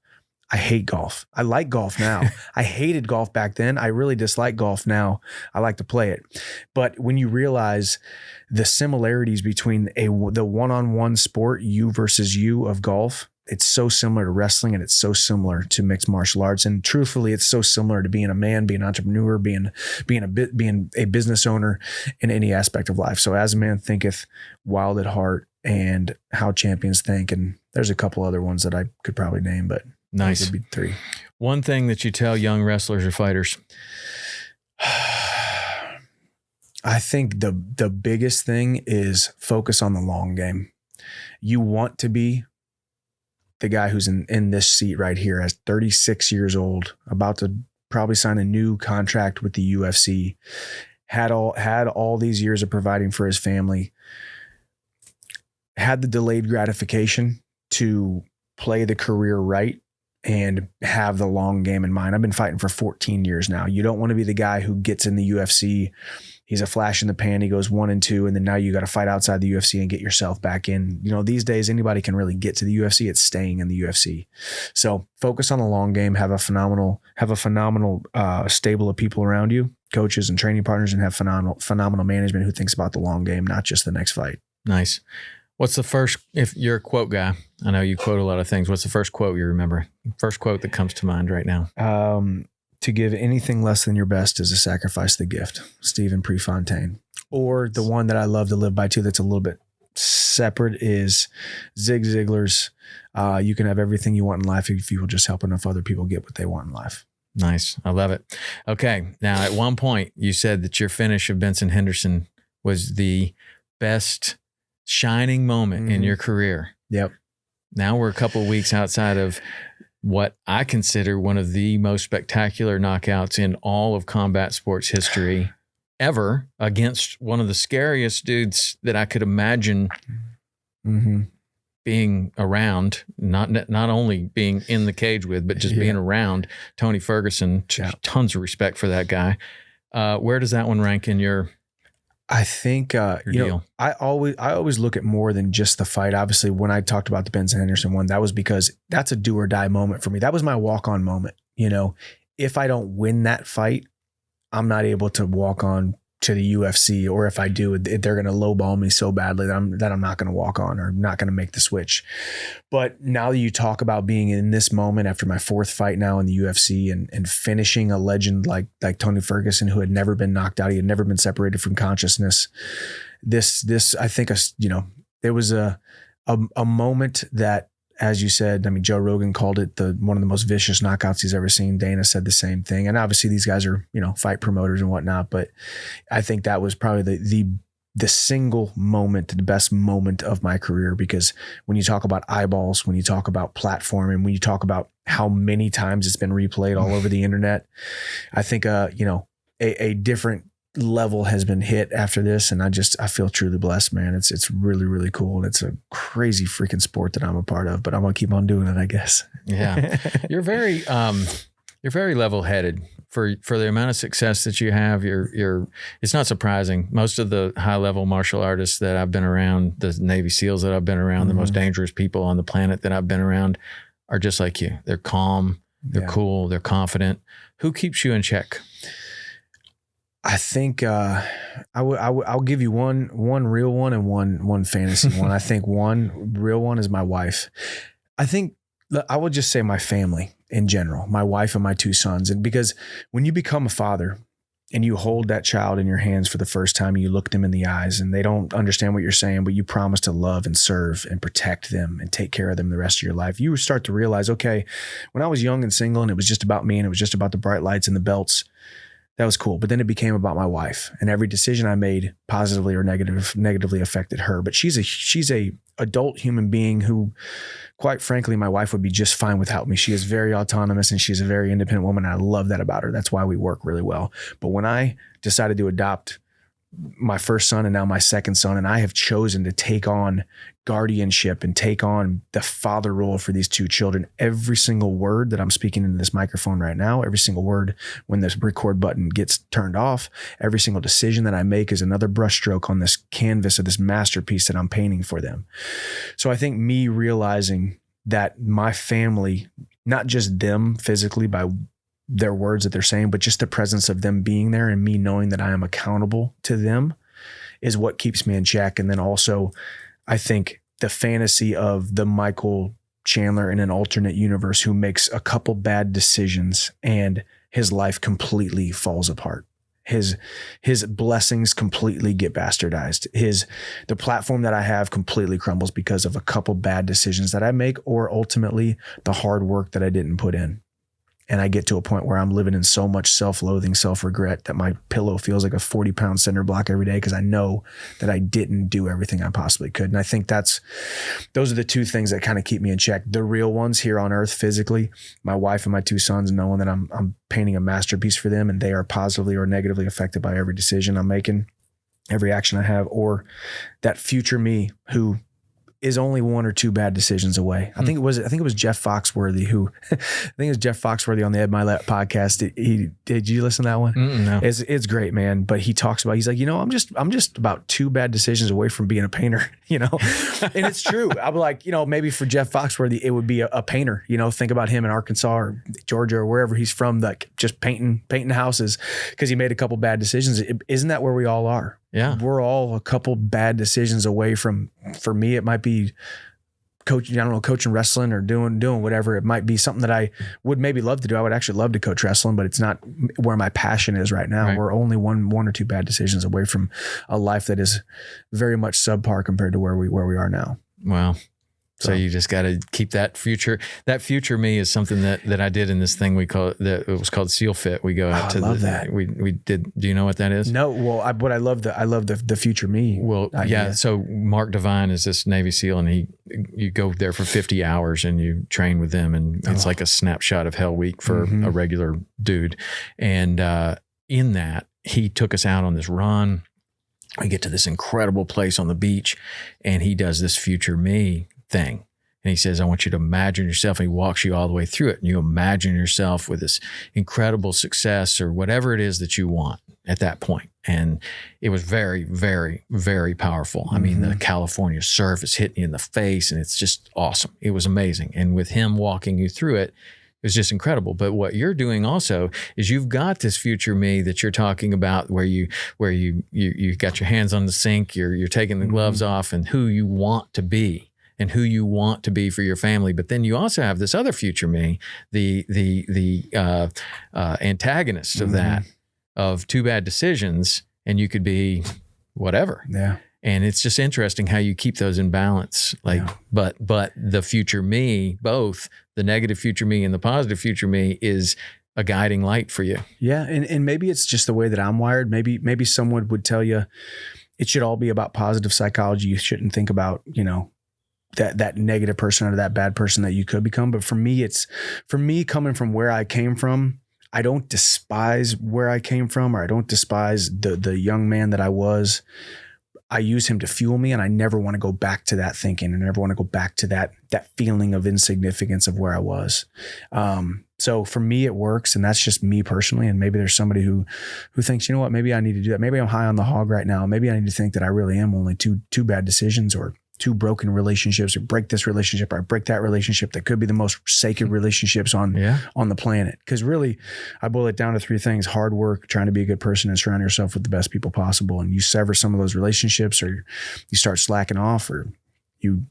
I hate golf. I like golf now. I hated golf back then. I really dislike golf now. I like to play it. But when you realize the similarities between the one-on-one sport, you versus you of golf, it's so similar to wrestling and it's so similar to mixed martial arts. And truthfully, it's so similar to being a man, being an entrepreneur, being a business owner in any aspect of life. So As a Man Thinketh, Wild at Heart, and How Champions Think. And there's a couple other ones that I could probably name, but nice. Those would be 3. One thing that you tell young wrestlers or fighters. I think the biggest thing is focus on the long game. You want to be the guy who's in this seat right here, as 36 years old, about to probably sign a new contract with the UFC, had all these years of providing for his family, had the delayed gratification to play the career right and have the long game in mind. I've been fighting for 14 years now. You don't want to be the guy who gets in the UFC. He's a flash in the pan. He goes 1-2, and then now you got to fight outside the UFC and get yourself back in. These days, anybody can really get to the UFC. It's staying in the UFC. So focus on the long game, have a phenomenal stable of people around you, coaches and training partners, and have phenomenal management who thinks about the long game, not just the next fight. Nice. What's the first, if you're a quote guy, I know you quote a lot of things. What's the first quote you remember? First quote that comes to mind right now? To give anything less than your best is to sacrifice the gift. Stephen Prefontaine. Or the one that I love to live by too, that's a little bit separate, is Zig Ziglar's, you can have everything you want in life if you will just help enough other people get what they want in life. Nice. I love it. Okay. Now, at one point you said that your finish of Benson Henderson was the best shining moment in your career. Yep. Now we're a couple of weeks outside of what I consider one of the most spectacular knockouts in all of combat sports history ever, against one of the scariest dudes that I could imagine being around, not only being in the cage with, but just being around. Tony Ferguson. Tons of respect for that guy. Where does that one rank in your I think, I always look at more than just the fight. Obviously, when I talked about the Benson Henderson one, that was because that's a do or die moment for me. That was my walk-on moment. If I don't win that fight, I'm not able to walk on to the UFC, or if I do, they're going to lowball me so badly that I'm not going to walk on or not going to make the switch. But now that you talk about being in this moment after my 4th fight now in the UFC and finishing a legend like Tony Ferguson, who had never been knocked out, he had never been separated from consciousness. This I think there was a moment that, as you said, Joe Rogan called it one of the most vicious knockouts he's ever seen. Dana said the same thing. And obviously these guys are, fight promoters and whatnot, but I think that was probably the single moment, the best moment of my career, because when you talk about eyeballs, when you talk about platform, and when you talk about how many times it's been replayed all over the internet, I think, a different level has been hit after this. And I feel truly blessed, man. It's really, really cool. And it's a crazy freaking sport that I'm a part of, but I'm going to keep on doing it, I guess. Yeah. You're very level-headed for the amount of success that you have. It's not surprising. Most of the high-level martial artists that I've been around, the Navy SEALs that I've been around, the most dangerous people on the planet that I've been around are just like you. They're calm, they're cool, they're confident. Who keeps you in check? I think I'll give you one real one and one fantasy one. I think one real one is my wife. I think I will just say my family in general, my wife and my 2 sons. And because when you become a father and you hold that child in your hands for the first time, and you look them in the eyes and they don't understand what you're saying, but you promise to love and serve and protect them and take care of them the rest of your life, you start to realize, okay, when I was young and single and it was just about me and it was just about the bright lights and the belts, that was cool. But then it became about my wife, and every decision I made positively or negatively affected her. But she's a adult human being who, quite frankly, my wife would be just fine without me. She is very autonomous and she's a very independent woman. And I love that about her. That's why we work really well. But when I decided to adopt my first son and now my second son, and I have chosen to take on guardianship and take on the father role for these 2 children, every single word that I'm speaking into this microphone right now, every single word when this record button gets turned off, every single decision that I make is another brushstroke on this canvas of this masterpiece that I'm painting for them. So I think me realizing that my family, not just them physically by their words that they're saying, but just the presence of them being there and me knowing that I am accountable to them is what keeps me in check. And then also, I think the fantasy of the Michael Chandler in an alternate universe who makes a couple bad decisions and his life completely falls apart. His blessings completely get bastardized. The platform that I have completely crumbles because of a couple bad decisions that I make, or ultimately the hard work that I didn't put in. And I get to a point where I'm living in so much self-loathing, self-regret that my pillow feels like a 40-pound cinder block every day because I know that I didn't do everything I possibly could. And I think those are the 2 things that kind of keep me in check. The real ones here on earth physically, my wife and my 2 sons, knowing that I'm painting a masterpiece for them and they are positively or negatively affected by every decision I'm making, every action I have, or that future me who is only 1 or 2 bad decisions away. I think it was Jeff Foxworthy on the Ed Milet podcast. Did you listen to that one? No. It's great, man. But he talks about, he's like, I'm just about 2 bad decisions away from being a painter, and it's true. I'm like, maybe for Jeff Foxworthy, it would be a painter, think about him in Arkansas or Georgia or wherever he's from, like just painting houses because he made a couple bad decisions. Isn't that where we all are? Yeah. We're all a couple bad decisions away from, for me, it might be coaching wrestling or doing whatever. It might be something that I would maybe love to do. I would actually love to coach wrestling, but it's not where my passion is right now. Right. We're only one or 2 bad decisions away from a life that is very much subpar compared to where we are now. Wow. So you just got to keep that future. That future me is something that I did in this thing we call it was called Seal Fit. We go out to that. We did. Do you know what that is? No. Well, I love the future me. Well, yeah. So Mark Devine is this Navy SEAL, and you go there for 50 hours and you train with them, and it's like a snapshot of Hell Week for a regular dude. And in that, he took us out on this run. We get to this incredible place on the beach, and he does this future me thing. And he says, I want you to imagine yourself, and he walks you all the way through it. And you imagine yourself with this incredible success or whatever it is that you want at that point. And it was very, very, very powerful. I mean, the California surf is hitting you in the face, and it's just awesome. It was amazing. And with him walking you through it, it was just incredible. But what you're doing also is you've got this future me that you're talking about where you got your hands on the sink, you're taking the gloves off, and who you want to be. And who you want to be for your family. But then you also have this other future me, the antagonist of that, of 2 bad decisions, and you could be whatever. Yeah. And it's just interesting how you keep those in balance. But the future me, both the negative future me and the positive future me, is a guiding light for you. Yeah. And maybe it's just the way that I'm wired. Maybe someone would tell you it should all be about positive psychology. You shouldn't think about, that negative person or that bad person that you could become. But for me, coming from where I came from, I don't despise where I came from, or I don't despise the young man that I was. I use him to fuel me, and I never want to go back to that thinking, and I never want to go back to that feeling of insignificance of where I was. So for me, it works, and that's just me personally. And maybe there's somebody who thinks, you know what, maybe I need to do that. Maybe I'm high on the hog right now. Maybe I need to think that I really am only two bad decisions, or 2 broken relationships, or break this relationship, or I break that relationship that could be the most sacred relationships on the planet. Because really, I boil it down to 3 things: hard work, trying to be a good person, and surround yourself with the best people possible. And you sever some of those relationships, or you start slacking off, or you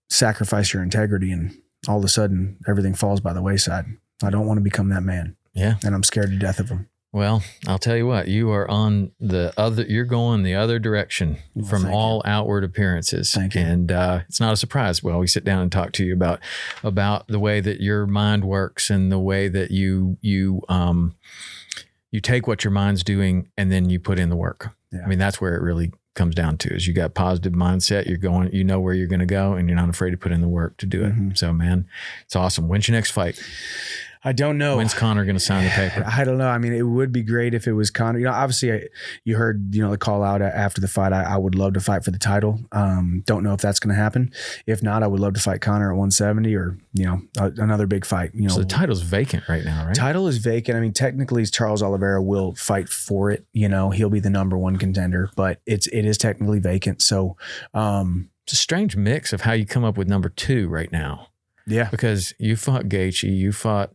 sacrifice your integrity and all of a sudden everything falls by the wayside. I don't want to become that man. Yeah. And I'm scared to death of him. Well, I'll tell you what, you are you're going the other direction from all outward appearances. Thank you. And it's not a surprise. Well, we sit down and talk to you about the way that your mind works and the way that you take what your mind's doing and then you put in the work. Yeah. I mean, that's where it really comes down to is you got positive mindset, you're going, you know where you're going to go and you're not afraid to put in the work to do it. Mm-hmm. So man, it's awesome. When's your next fight? I don't know. When's Connor going to sign the paper? I don't know. I mean, it would be great if it was Connor. You know, obviously, you heard, the call out after the fight. I would love to fight for the title. Don't know if that's going to happen. If not, I would love to fight Connor at 170 or, another big fight. So the title's vacant right now, right? Title is vacant. I mean, technically, Charles Oliveira will fight for it. He'll be the number one contender, but it is technically vacant. So it's a strange mix of how you come up with number 2 right now. Yeah, because you fought Gaethje, you fought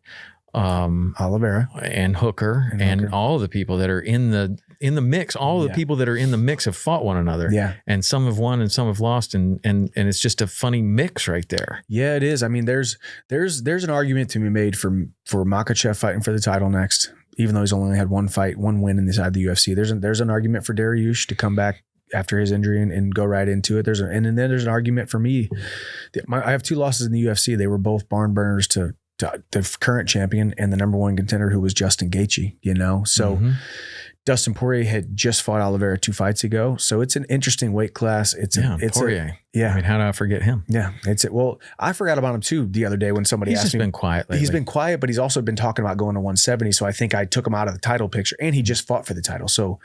Oliveira and Hooker and all the people that are in the mix. All the people that are in the mix have fought one another. Yeah, and some have won and some have lost, and it's just a funny mix right there. Yeah, it is. I mean, there's an argument to be made for Makhachev fighting for the title next, even though he's only had one win inside the UFC. There's an argument for Dariush to come back after his injury and go right into it. And then there's an argument for me. I have 2 losses in the UFC. They were both barn burners to the current champion and the number one contender, who was Justin Gaethje, So Dustin Poirier had just fought Oliveira 2 fights ago. So it's an interesting weight class. It's Poirier. I mean, how do I forget him? Yeah. Well, I forgot about him too the other day when somebody asked me. He's just been quiet lately. He's been quiet, but he's also been talking about going to 170. So I think I took him out of the title picture, and he just fought for the title. So,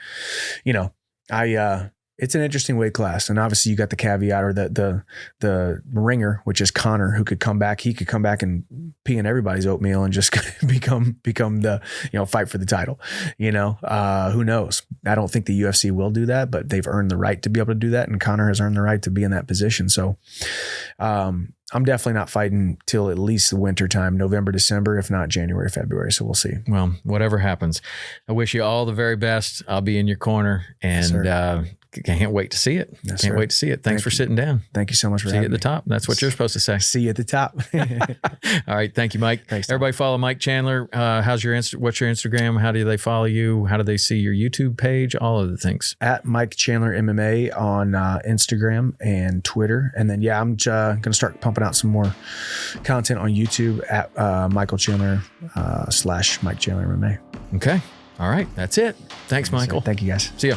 it's an interesting weight class. And obviously you got the caveat or the ringer, which is Connor, who could come back. He could come back and pee in everybody's oatmeal and just become the, fight for the title. Who knows? I don't think the UFC will do that, but they've earned the right to be able to do that. And Connor has earned the right to be in that position. So, I'm definitely not fighting till at least the winter time, November, December, if not January, February. So we'll see. Well, whatever happens, I wish you all the very best. I'll be in your corner, and can't wait to see it. Yes, can't wait to see it. Thanks for sitting down. Thank you so much for having me. See you having at the top. That's what you're supposed to say. See you at the top. All right. Thank you, Mike. Thanks, everybody follow Mike Chandler. What's your Instagram? How do they follow you? How do they see your YouTube page? All of the things. At Mike Chandler MMA on Instagram and Twitter. And then, I'm going to start pumping out some more content on YouTube at Michael Chandler / Mike Chandler MMA. Okay. All right. That's it. Thanks, Michael. Thank you, guys. See ya.